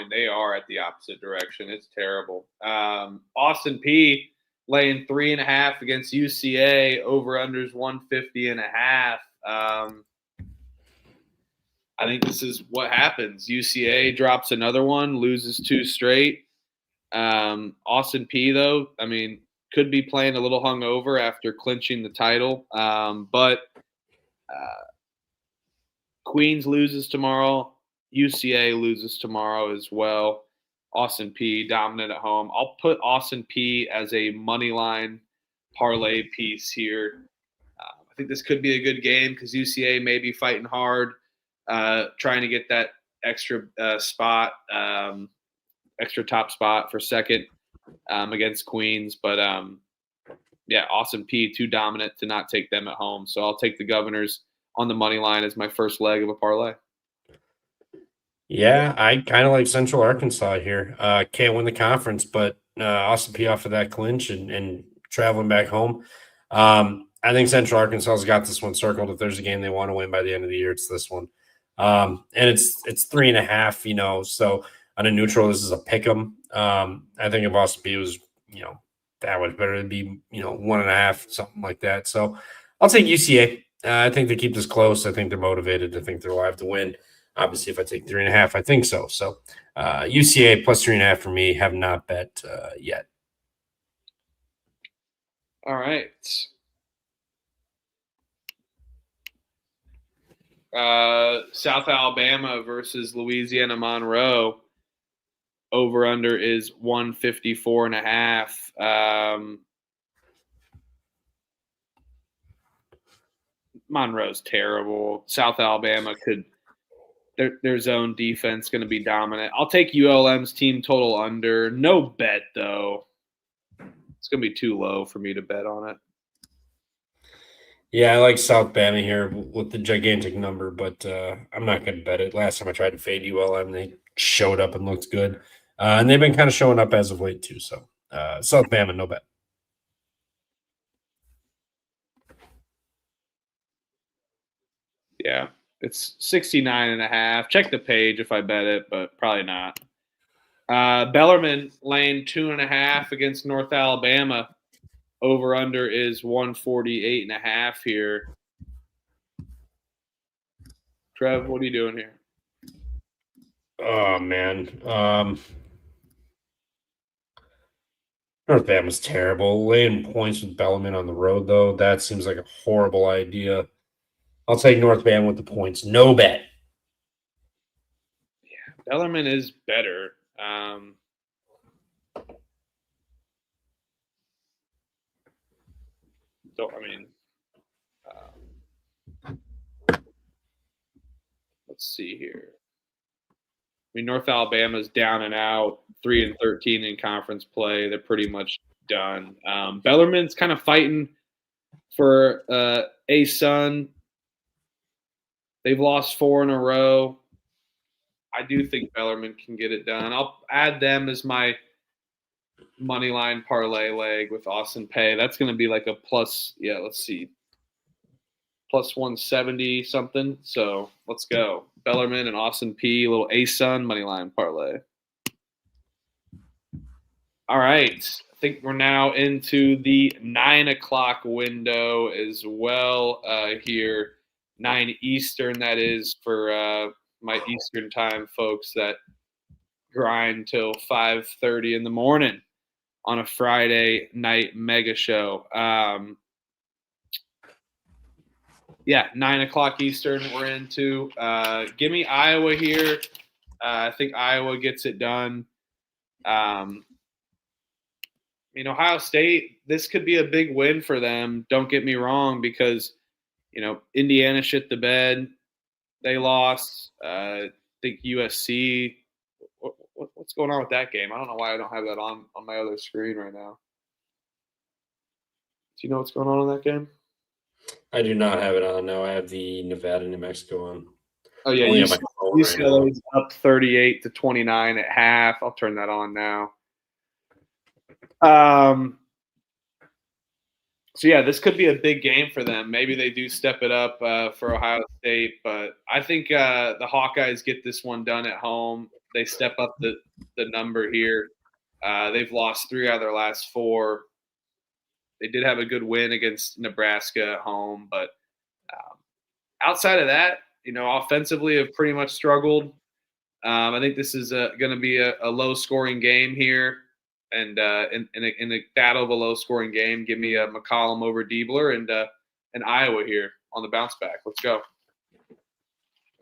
They are at the opposite direction. It's terrible. Austin P laying 3.5 against UCA. Over unders 150.5. I think this is what happens. UCA drops another one, loses 2 straight. Austin P, though, I mean, could be playing a little hungover after clinching the title. But Queens loses tomorrow. UCA loses tomorrow as well. Austin P dominant at home. I'll put Austin P as a money line parlay piece here. I think this could be a good game because UCA may be fighting hard, trying to get that extra spot, extra top spot for second against Queens. But yeah, Austin P too dominant to not take them at home. So I'll take the Governors on the money line as my first leg of a parlay. Yeah, I kind of like Central Arkansas here. Can't win the conference, but Austin P off of that clinch and traveling back home. I think Central Arkansas's got this one circled. If there's a game they want to win by the end of the year, it's this one. And it's 3.5, so on a neutral, this is a pick 'em. I think if Austin P was, that would better be, 1.5, something like that. So I'll take UCA. I think they keep this close. I think they're motivated. I think they're alive to win. Obviously, if I take 3.5, I think so. So UCA plus 3.5 for me. Have not bet yet. All right. South Alabama versus Louisiana Monroe. Over under is 154.5. Monroe's terrible. South Alabama could their zone defense going to be dominant. I'll take ULM's team total under. No bet though. It's going to be too low for me to bet on it. Yeah, I like South Bama here with the gigantic number, but I'm not going to bet it. Last time I tried to fade ULM, they showed up and looked good. And they've been kind of showing up as of late, too. So South Bama, no bet. Yeah, it's 69.5. Check the page if I bet it, but probably not. Bellarmine laying 2.5 against North Alabama. Over under is 148.5 here. Trev, what are you doing here? Oh, man. North Bama's terrible. Laying points with Bellarmine on the road, though, that seems like a horrible idea. I'll take North Bama with the points. No bet. Bellarmine is better. So I mean, let's see here. I mean, North Alabama's down and out, 3-13 in conference play. They're pretty much done. Bellarmine's kind of fighting for a Sun. They've lost 4 in a row. I do think Bellarmine can get it done. I'll add them as my money line parlay leg with Austin Pay. That's going to be like a plus. Yeah, let's see, plus 170 something. So let's go. Bellarmine and Austin P, little A Sun money line parlay. All right. I think we're now into the 9 o'clock window as well here. 9 Eastern, that is, for my Eastern time folks that grind till 5:30 in the morning on a Friday night mega show. Yeah, 9 o'clock Eastern we're into. Give me Iowa here. I think Iowa gets it done. Ohio State, this could be a big win for them. Don't get me wrong, because Indiana shit the bed. They lost. I think USC. What's going on with that game? I don't know why I don't have that on my other screen right now. Do you know what's going on in that game? I do not have it on now. I have the Nevada, New Mexico on. Oh yeah, Only on my phone right now. UCLA's up 38-29 at half. I'll turn that on now. So yeah, this could be a big game for them. Maybe they do step it up for Ohio State, but I think the Hawkeyes get this one done at home. They step up the number here. They've lost 3 out of their last 4. They did have a good win against Nebraska at home, but outside of that, offensively have pretty much struggled. I think this is going to be a low-scoring game here. And in a battle of a low-scoring game, give me a McCollum over Diebler and Iowa here on the bounce back. Let's go.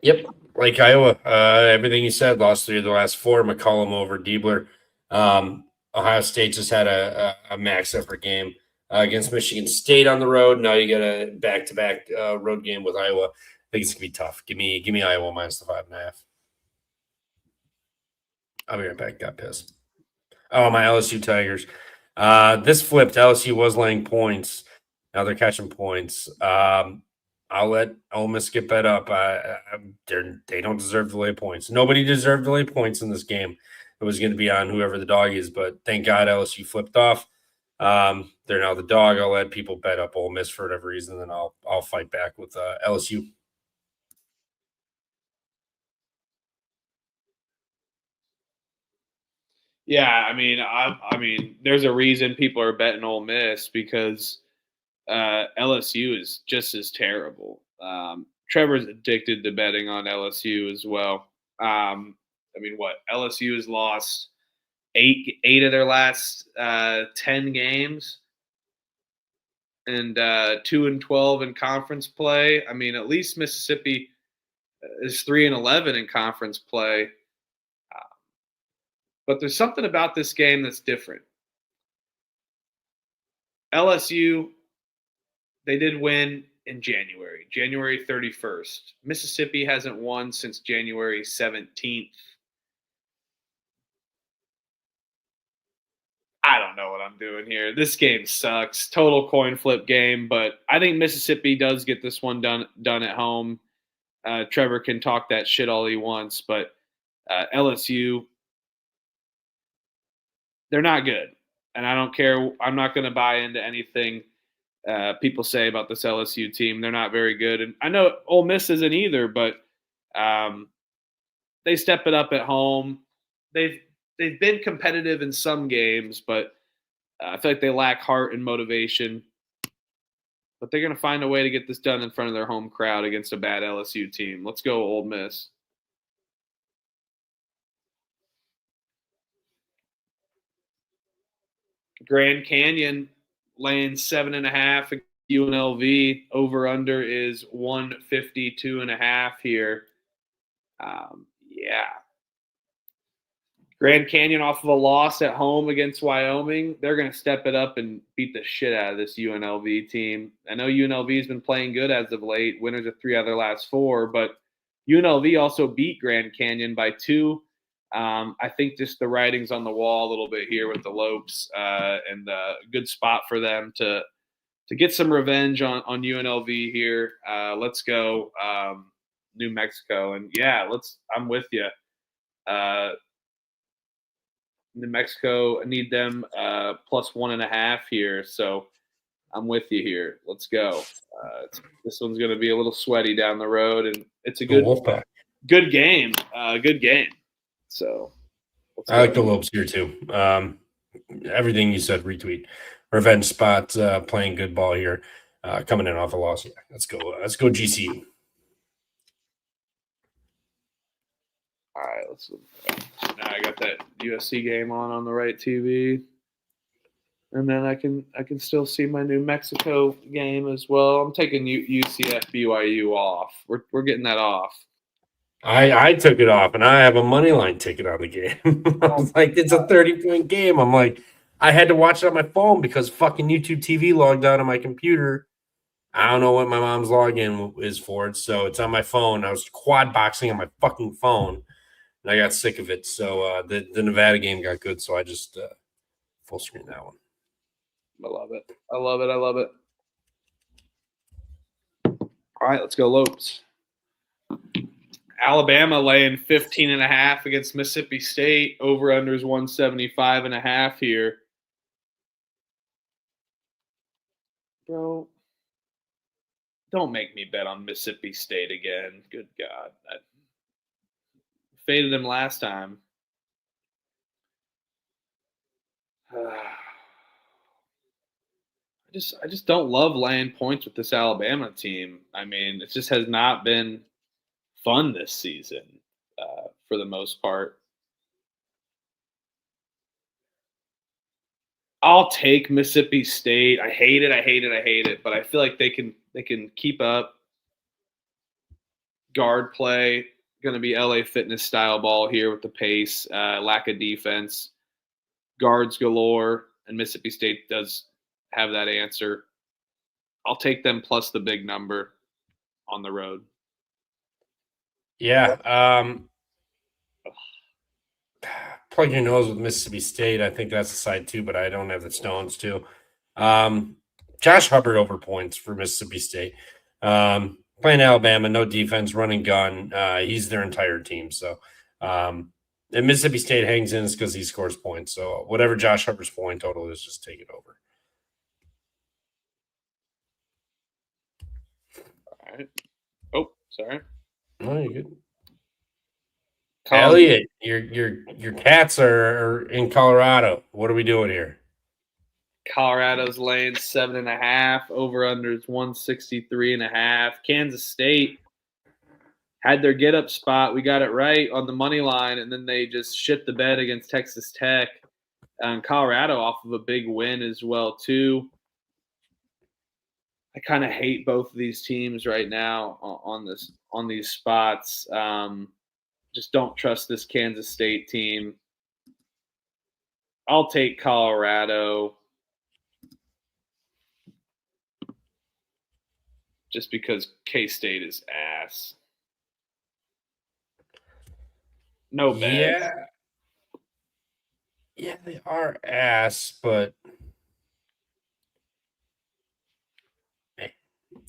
Yep, like Iowa. Everything you said, lost 3 of the last 4. McCollum over Diebler. Ohio State just had a max effort game against Michigan State on the road. Now you got a back-to-back road game with Iowa. I think it's gonna be tough. Give me Iowa minus the 5.5. I'll be right back. Got pissed. Oh, my LSU Tigers. This flipped. LSU was laying points. Now they're catching points. I'll let Ole Miss get bet up. They don't deserve to lay points. Nobody deserved to lay points in this game. It was going to be on whoever the dog is, but thank God LSU flipped off. They're now the dog. I'll let people bet up Ole Miss for whatever reason, and I'll fight back with LSU. Yeah, I mean, there's a reason people are betting Ole Miss because LSU is just as terrible. Trevor's addicted to betting on LSU as well. LSU has lost eight of their last 10 games, and 2-12 in conference play. I mean, at least Mississippi is 3-11 in conference play. But there's something about this game that's different. LSU, they did win in January 31st. Mississippi hasn't won since January 17th. I don't know what I'm doing here. This game sucks. Total coin flip game, but I think Mississippi does get this one done at home. Trevor can talk that shit all he wants, but LSU, they're not good, and I don't care. I'm not going to buy into anything people say about this LSU team. They're not very good, and I know Ole Miss isn't either, but um, they step it up at home. They've they've been competitive in some games, but I feel like they lack heart and motivation. But they're going to find a way to get this done in front of their home crowd against a bad LSU team. Let's go, Ole Miss. Grand Canyon laying 7.5. UNLV over under is 152.5 here. Yeah, Grand Canyon off of a loss at home against Wyoming. They're going to step it up and beat the shit out of this UNLV team. I know UNLV has been playing good as of late, winners of 3 out of their last 4, but UNLV also beat Grand Canyon by 2. I think just the writing's on the wall a little bit here with the Lopes, and a good spot for them to get some revenge on UNLV here. Let's go New Mexico, and yeah, I'm with you. New Mexico, I need them plus 1.5 here. So I'm with you here. Let's go. This one's going to be a little sweaty down the road, and it's a good game. Good game. So I like the Lopes here too. Everything you said, retweet. Revenge spot, playing good ball here, coming in off a loss. Yeah, let's go. Let's go GCU. All right, now I got that USC game on the right TV, and then I can still see my New Mexico game as well. I'm taking UCF BYU off. We're getting that off. I took it off, and I have a money line ticket on the game. I was like, it's a 30-point game. I'm like, I had to watch it on my phone because fucking YouTube TV logged out on my computer. I don't know what my mom's login is for it, so it's on my phone. I was quad boxing on my fucking phone, and I got sick of it. So the Nevada game got good, so I just full screen that one. I love it. I love it. I love it. All right, let's go Lopes. Alabama laying 15.5 against Mississippi State. Over unders 175.5 here. Bro, don't make me bet on Mississippi State again. Good God. I faded them last time. I just don't love laying points with this Alabama team. I mean, it just has not been fun this season for the most part. I'll take Mississippi State. I hate it. I hate it. I hate it. But I feel like they can keep up. Guard play going to be LA Fitness style ball here with the pace, lack of defense, guards galore, and Mississippi State does have that answer. I'll take them plus the big number on the road. Yeah. Plug your nose with Mississippi State. I think that's a side too, but I don't have the stones too. Josh Hubbard over points for Mississippi State. Playing Alabama, no defense, running gun. He's their entire team. So and Mississippi State hangs in because he scores points. So whatever Josh Hubbard's point total is, just take it over. All right. Oh, sorry. No, you're good. Elliot, your cats are in Colorado. What are we doing here? Colorado's laying 7.5. Over under is 163.5. Kansas State had their get up spot. We got it right on the money line, and then they just shit the bed against Texas Tech. And Colorado off of a big win as well too. I kind of hate both of these teams right now on these spots. Just don't trust this Kansas State team. I'll take Colorado just because K-State is ass. No bet. Yeah. Yeah, they are ass, but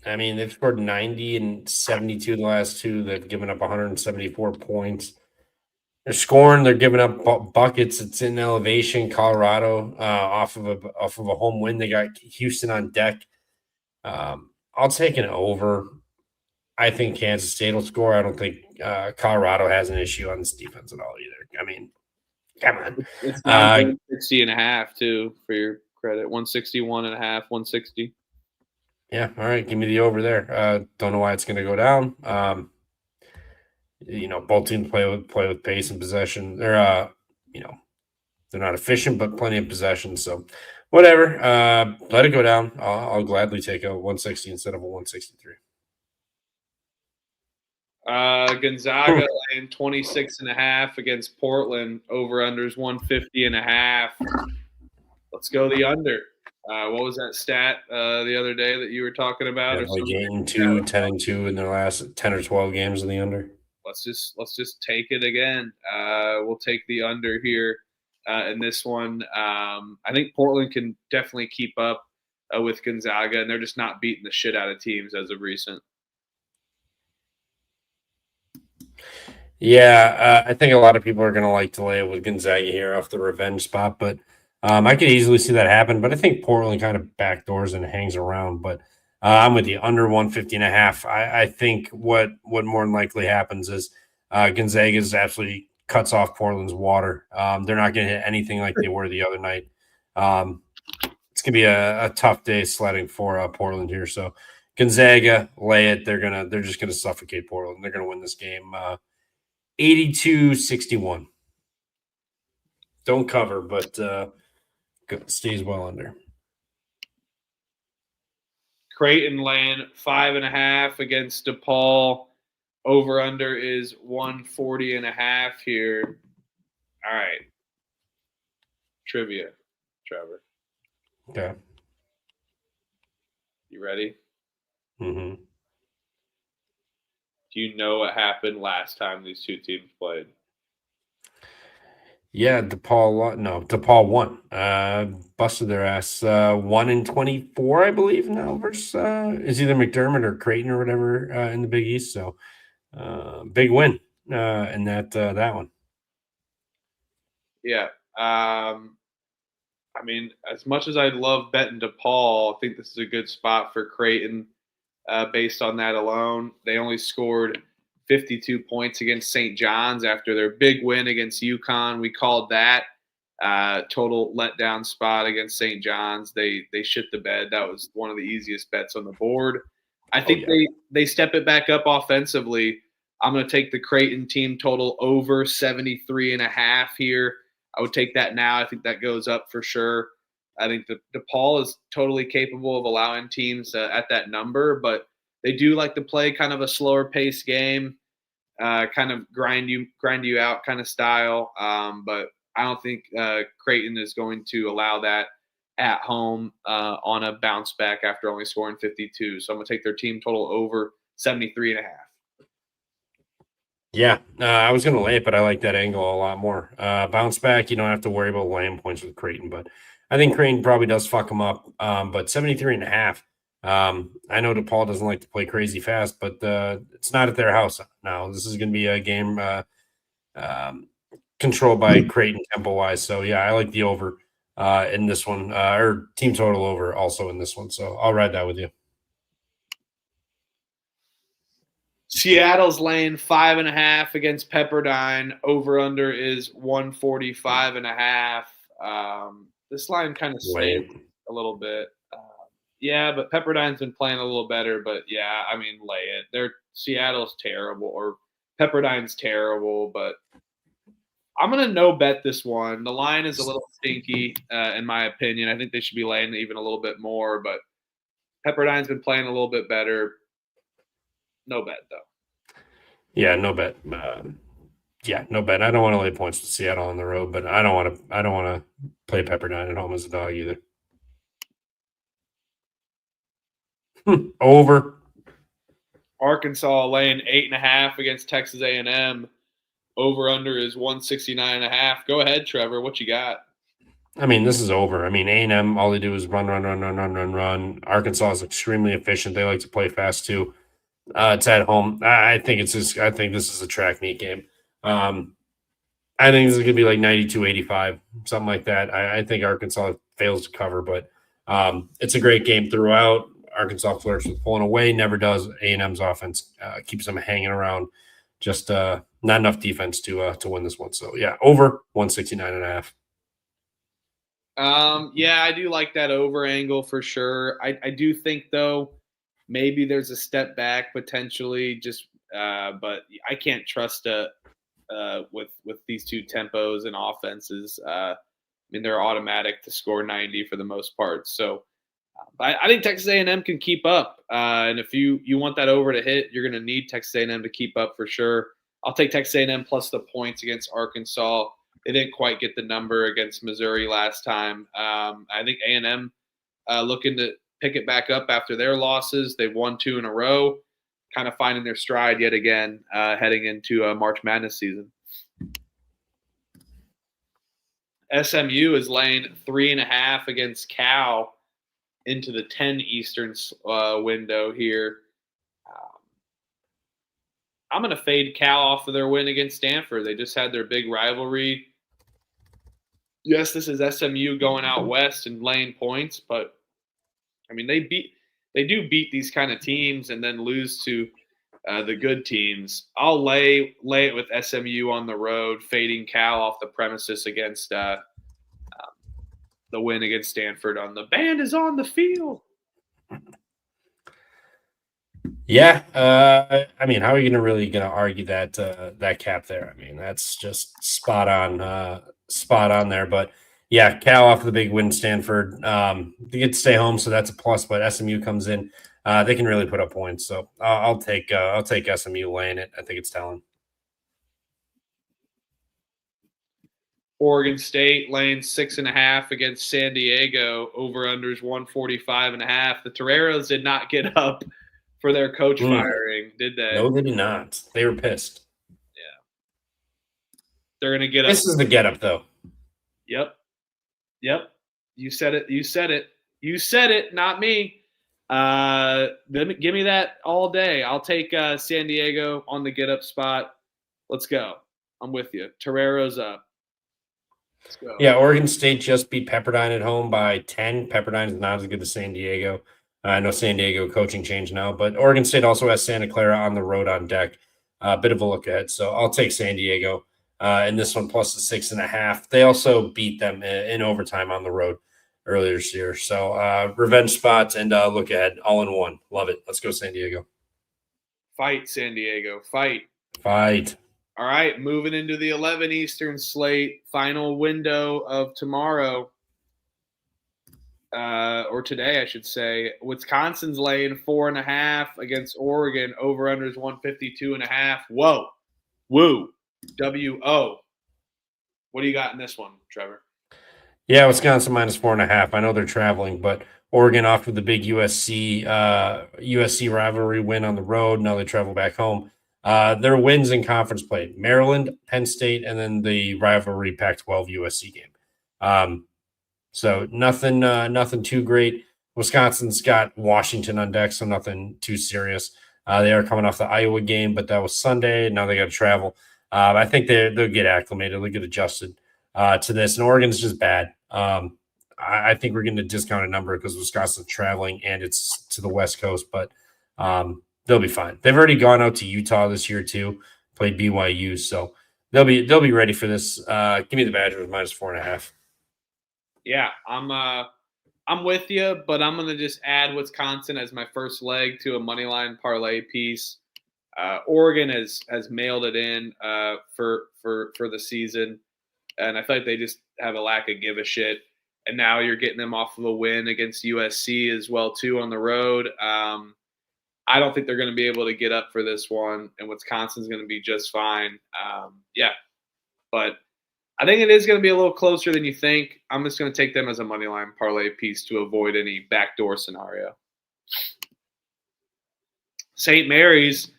I mean, they've scored 90 and 72 the last two. They've given up 174 points. They're scoring. They're giving up buckets. It's in elevation. Colorado off of a home win. They got Houston on deck. I'll take an over. I think Kansas State will score. I don't think Colorado has an issue on this defense at all either. I mean, come on. It's down to 160 and a half too, for your credit. 161 and a half, 160. Yeah, all right. Give me the over there. Don't know why it's going to go down. Both teams play with pace and possession. They're not efficient, but plenty of possession. So, whatever. Let it go down. I'll gladly take a 160 instead of a 163. Gonzaga laying 26 and a half against Portland. Over unders 150 and a half. Let's go the under. What was that stat the other day that you were talking about? Yeah, like 8-2, 10-2 in their last 10 or 12 games in the under. Let's just take it again. We'll take the under here in this one. I think Portland can definitely keep up with Gonzaga, and they're just not beating the shit out of teams as of recent. Yeah, I think a lot of people are going to like to lay it with Gonzaga here off the revenge spot, but I could easily see that happen. But I think Portland kind of backdoors and hangs around. But I'm with you, under 150 and a half. I think what more than likely happens is Gonzaga absolutely cuts off Portland's water. They're not going to hit anything like they were the other night. It's going to be a tough day sledding for Portland here. So Gonzaga, lay it. They're just going to suffocate Portland. They're going to win this game 82-61. Don't cover, but stays well under. Creighton laying 5.5 against DePaul. Over under is 140 and a half here. All right. Trivia, Trevor. Okay. You ready? Mm-hmm. Do you know what happened last time these two teams played? Yeah, DePaul won. Busted their ass. 1-24, I believe now versus is either McDermott or Creighton or whatever in the Big East. So big win in that one. Yeah. I mean, as much as I love betting DePaul, I think this is a good spot for Creighton based on that alone. They only scored 52 points against St. John's after their big win against UConn. We called that total letdown spot against St. John's. They shit the bed. That was one of the easiest bets on the board. I think they step it back up offensively. I'm going to take the Creighton team total over 73 and a half here. I would take that now. I think that goes up for sure. I think DePaul is totally capable of allowing teams at that number, but they do like to play kind of a slower pace game, kind of grind you out kind of style. But I don't think Creighton is going to allow that at home on a bounce back after only scoring 52. So I'm going to take their team total over 73 and a half. Yeah, I was going to lay it, but I like that angle a lot more. Bounce back, you don't have to worry about laying points with Creighton, but I think Creighton probably does fuck them up. But 73 and a half. I know DePaul doesn't like to play crazy fast, but it's not at their house now. This is going to be a game controlled by Creighton tempo-wise. So, yeah, I like the over in this one, or team total over also in this one. So I'll ride that with you. Seattle's laying 5.5 against Pepperdine. Over under is 145 and a half. This line kind of stayed a little bit. Yeah, but Pepperdine's been playing a little better. But yeah, I mean, lay it. Seattle's terrible, or Pepperdine's terrible. But I'm gonna no bet this one. The line is a little stinky, in my opinion. I think they should be laying even a little bit more. But Pepperdine's been playing a little bit better. No bet though. Yeah, no bet. No bet. I don't want to lay points with Seattle on the road, but I don't want to play Pepperdine at home as a dog either. Over. Arkansas laying 8.5 against Texas A&M. Over under is 169 and a half. Go ahead, Trevor. What you got? I mean, this is over. I mean, A&M, all they do is run, run, run, run, run, run, run. Arkansas is extremely efficient. They like to play fast too. It's at home. I think it's just. I think this is a track meet game. Um, I think this is going to be like 92-85, something like that. I think Arkansas fails to cover, but it's a great game throughout. Arkansas flirts with pulling away, never does. A&M's offense keeps them hanging around. Just not enough defense to win this one. So yeah, over 169.5. Yeah, I do like that over angle for sure. I do think though maybe there's a step back potentially, just but I can't trust with these two tempos and offenses. I mean they're automatic to score 90 for the most part. So I think Texas A&M can keep up, and if you want that over to hit, you're going to need Texas A&M to keep up for sure. I'll take Texas A&M plus the points against Arkansas. They didn't quite get the number against Missouri last time. I think A&M looking to pick it back up after their losses. They've won 2 in a row, kind of finding their stride yet again heading into March Madness season. SMU is laying 3.5 against Cal into the 10 Eastern window here. I'm going to fade Cal off of their win against Stanford. They just had their big rivalry. Yes, this is SMU going out west and laying points, but I mean they do beat these kind of teams and then lose to the good teams. I'll lay it with SMU on the road, fading Cal off the premises against the win against Stanford on the band is on the field. Yeah, I mean, how are you gonna argue that that cap there? I mean, that's just spot on there. But yeah, Cal off the big win, Stanford. They get to stay home, so that's a plus. But SMU comes in, they can really put up points. So I'll take SMU laying it. I think it's telling. Oregon State laying 6.5 against San Diego. Over unders 145.5. The Toreros did not get up for their coach firing, did they? No, they did not. They were pissed. Yeah. They're going to get up. This is the get up, though. Yep. You said it. You said it, not me. Give me that all day. I'll take San Diego on the get up spot. Let's go. I'm with you. Torero's up. Let's go. Yeah, Oregon State just beat Pepperdine at home by 10. Pepperdine is not as good as San Diego. I know San Diego coaching change now, but Oregon State also has Santa Clara on the road on deck. A bit of a look ahead. So I'll take San Diego in this one plus the 6.5. They also beat them in overtime on the road earlier this year. So revenge spots and look ahead all in one. Love it. Let's go San Diego. Fight, San Diego. Fight. All right, moving into the 11 Eastern slate, final window of tomorrow, or today, I should say. Wisconsin's laying 4.5 against Oregon. Over unders 152.5. Whoa, woo, W-O. What do you got in this one, Trevor? Yeah, Wisconsin minus 4.5. I know they're traveling, but Oregon off with the big USC rivalry win on the road. Now they travel back home. Their wins in conference play: Maryland, Penn State, and then the rivalry Pac-12 USC game. So nothing too great. Wisconsin's got Washington on deck, so nothing too serious. They are coming off the Iowa game, but that was Sunday. Now they got to travel. I think they'll get acclimated. They'll get adjusted to this. And Oregon's just bad. I think we're getting a discounted number because Wisconsin's traveling and it's to the West Coast, but they'll be fine. They've already gone out to Utah this year too, played BYU, so they'll be ready for this. Give me the Badgers minus 4.5. Yeah, I'm with you, but I'm gonna just add Wisconsin as my first leg to a money line parlay piece. Oregon has mailed it in for the season, and I feel like they just have a lack of give a shit. And now you're getting them off of a win against USC as well too on the road. I don't think they're going to be able to get up for this one, and Wisconsin's going to be just fine. But I think it is going to be a little closer than you think. I'm just going to take them as a money line parlay piece to avoid any backdoor scenario. St. Mary's,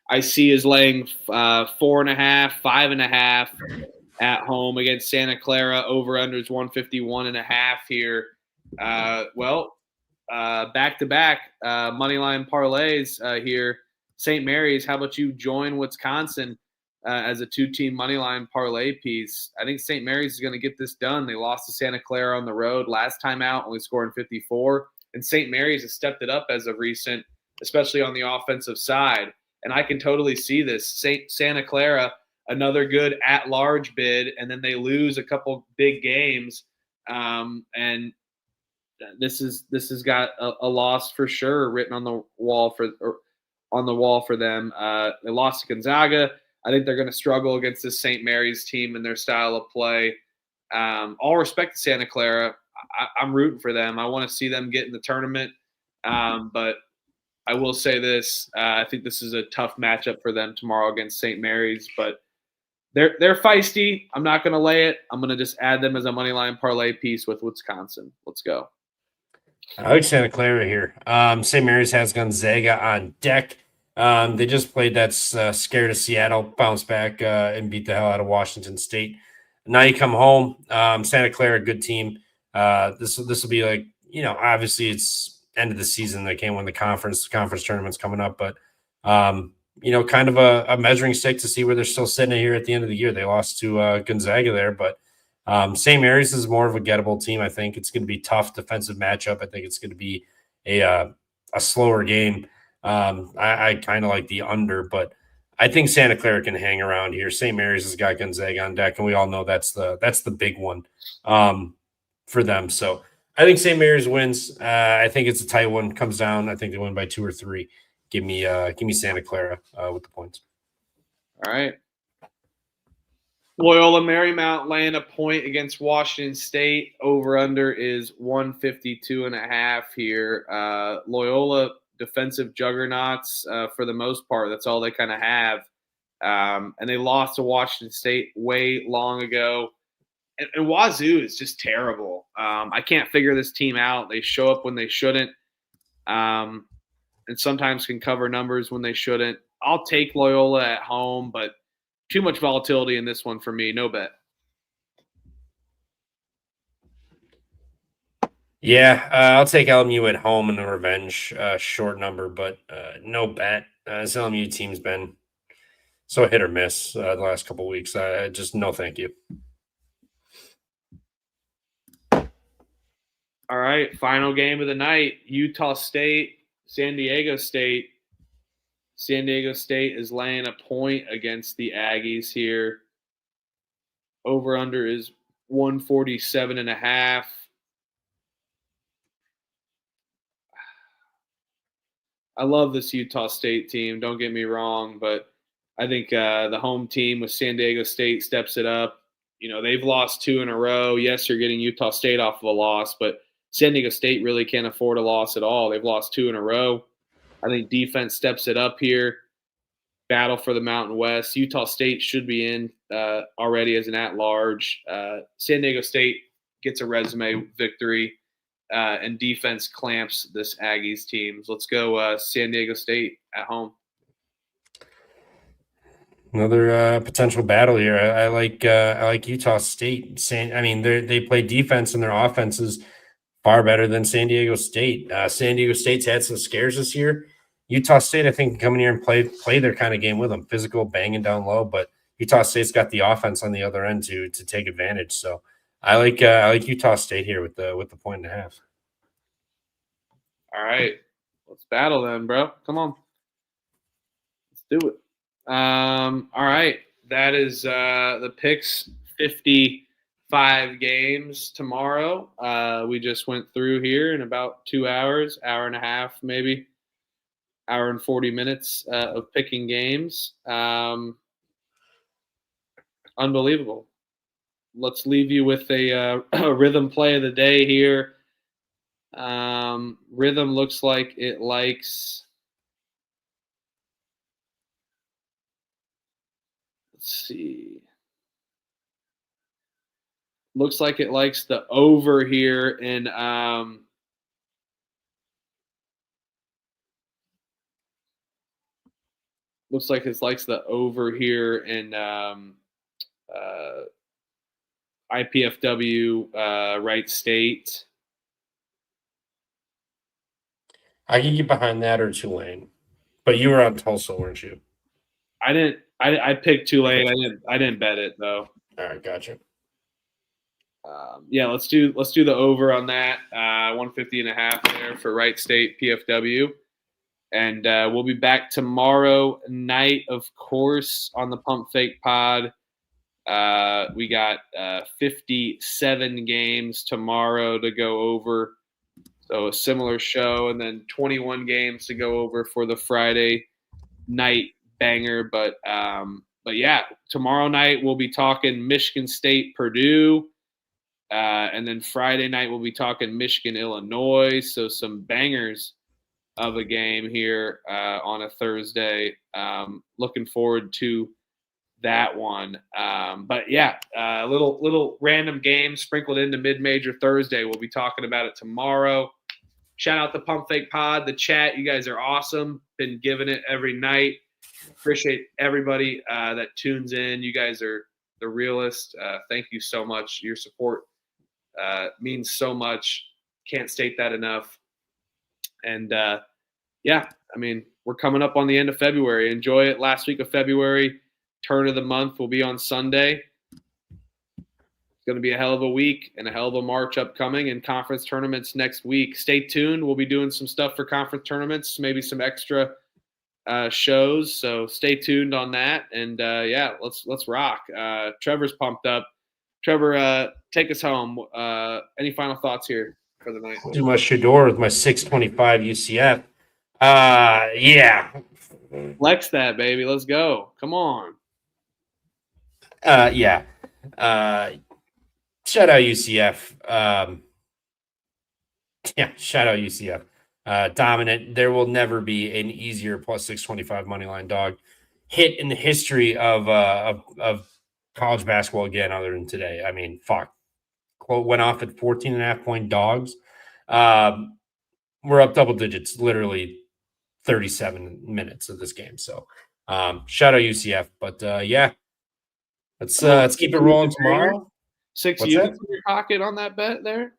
I see, is laying 4.5, 5.5 at home against Santa Clara. Over-unders 151.5 here. Back-to-back money line parlays here. St. Mary's, how about you join Wisconsin as a two-team money line parlay piece? I think St. Mary's is going to get this done. They lost to Santa Clara on the road last time out, only scoring 54. And St. Mary's has stepped it up as of recent, especially on the offensive side. And I can totally see this. Santa Clara, another good at-large bid, and then they lose a couple big games. And this has got a loss for sure written on the wall for them. They lost to Gonzaga. I think they're going to struggle against this St. Mary's team and their style of play. All respect to Santa Clara. I'm rooting for them. I want to see them get in the tournament. But I will say this: I think this is a tough matchup for them tomorrow against St. Mary's. But they're feisty. I'm not going to lay it. I'm going to just add them as a money line parlay piece with Wisconsin. Let's go. I like Santa Clara here. St. Mary's has Gonzaga on deck. They just played that scared of Seattle, bounce back and beat the hell out of Washington State. Now you come home. Santa Clara, good team. This will be like, obviously it's end of the season. They can't win the conference. The conference tournament's coming up, but kind of a measuring stick to see where they're still sitting here at the end of the year. They lost to Gonzaga there, but St. Mary's is more of a gettable team. I think it's going to be tough defensive matchup. I think it's going to be a slower game. I kind of like the under, but I think Santa Clara can hang around here. St. Mary's has got Gonzaga on deck, and we all know that's the big one for them. So I think St. Mary's wins. I think it's a tight one. Comes down. I think they win by 2 or 3. Give me Santa Clara with the points. All right. Loyola Marymount laying a point against Washington State. Over-under is 152.5 here. Loyola defensive juggernauts for the most part. That's all they kind of have. And they lost to Washington State way long ago. And Wazoo is just terrible. I can't figure this team out. They show up when they shouldn't, and sometimes can cover numbers when they shouldn't. I'll take Loyola at home, but too much volatility in this one for me. No bet. Yeah, I'll take LMU at home in the revenge short number, but no bet. This LMU team's been so hit or miss the last couple of weeks. Just no thank you. All right, final game of the night, Utah State, San Diego State. San Diego State is laying a point against the Aggies here. Over-under is 147.5. I love this Utah State team, don't get me wrong, but I think the home team with San Diego State steps it up. They've lost 2 in a row. Yes, you're getting Utah State off of a loss, but San Diego State really can't afford a loss at all. They've lost 2 in a row. I think defense steps it up here. Battle for the Mountain West. Utah State should be in already as an at-large. San Diego State gets a resume victory, and defense clamps this Aggies team. Let's go San Diego State at home. Another potential battle here. I like Utah State. They play defense and their offense is far better than San Diego State. San Diego State's had some scares this year. Utah State, I think, can come in here and play their kind of game with them, physical, banging down low. But Utah State's got the offense on the other end to take advantage. So I like Utah State here with the 1.5. All right, let's battle then, bro. Come on, let's do it. All right, that is the picks 55 games tomorrow. We just went through here in about 2 hours, hour and a half, maybe. Hour and 40 minutes of picking games. Unbelievable. Let's leave you with a rhythm play of the day here. Rhythm looks like it likes. Let's see. Looks like it likes the over here in looks like it likes the over here in IPFW, Wright State. I can get behind that or Tulane, but you were on Tulsa, weren't you? I didn't. I picked Tulane. I didn't bet it though. All right, gotcha. Yeah, let's do the over on that. 150.5 there for Wright State PFW. And we'll be back tomorrow night, of course, on the Pump Fake Pod. We got 57 games tomorrow to go over. So a similar show, and then 21 games to go over for the Friday night banger. But yeah, tomorrow night we'll be talking Michigan State, Purdue. And then Friday night we'll be talking Michigan, Illinois. So some bangers of a game here on a Thursday. Looking forward to that one. But yeah, a little random game sprinkled into mid-major Thursday. We'll be talking about it tomorrow. Shout out the Pump Fake Pod, the chat. You guys are awesome. Been giving it every night. Appreciate everybody that tunes in. You guys are the realest. Thank you so much. Your support means so much. Can't state that enough. And yeah, I mean, we're coming up on the end of February. Enjoy it. Last week of February, turn of the month will be on Sunday. It's going to be a hell of a week and a hell of a March upcoming, and conference tournaments next week. Stay tuned. We'll be doing some stuff for conference tournaments, maybe some extra shows. So stay tuned on that. And yeah, let's rock. Trevor's pumped up. Trevor, take us home. Any final thoughts here for the night? Do my Shador with my 625 UCF. Yeah. Flex that, baby. Let's go. Come on. Yeah. Shout out UCF. Yeah, shout out UCF. Dominant. There will never be an easier plus 625 money line dog hit in the history of college basketball again, other than today. I mean, fuck. Quote went off at 14.5-point dogs. We're up double digits, literally 37 minutes of this game. So shout out UCF. But yeah, let's keep it rolling tomorrow. 6 What's units that? in your pocket on that bet there?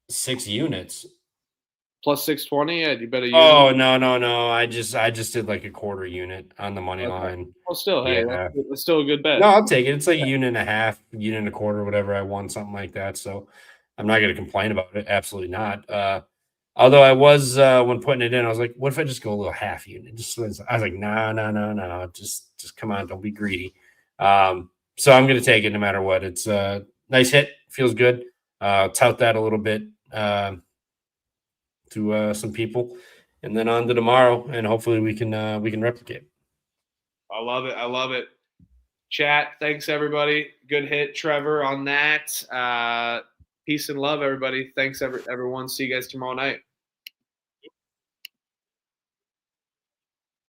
6 units. Plus 620? Yeah, you bet a unit. Oh, no. I just did like a quarter unit on the money line. Well, still, hey, Yeah. that's still a good bet. No, I'll take it. It's like a unit and a half, unit and a quarter, whatever I won, something like that. So I'm not going to complain about it. Absolutely not. Although I was, when putting it in, I was like, what if I just go a little half unit? I was like, no. Just come on. Don't be greedy. So I'm going to take it no matter what. It's a nice hit. Feels good. Tout that a little bit to some people, and then on to tomorrow, and hopefully we can replicate. I love it. Chat, thanks everybody. Good hit, Trevor, on that. Peace and love, everybody. Thanks everyone. See you guys tomorrow night.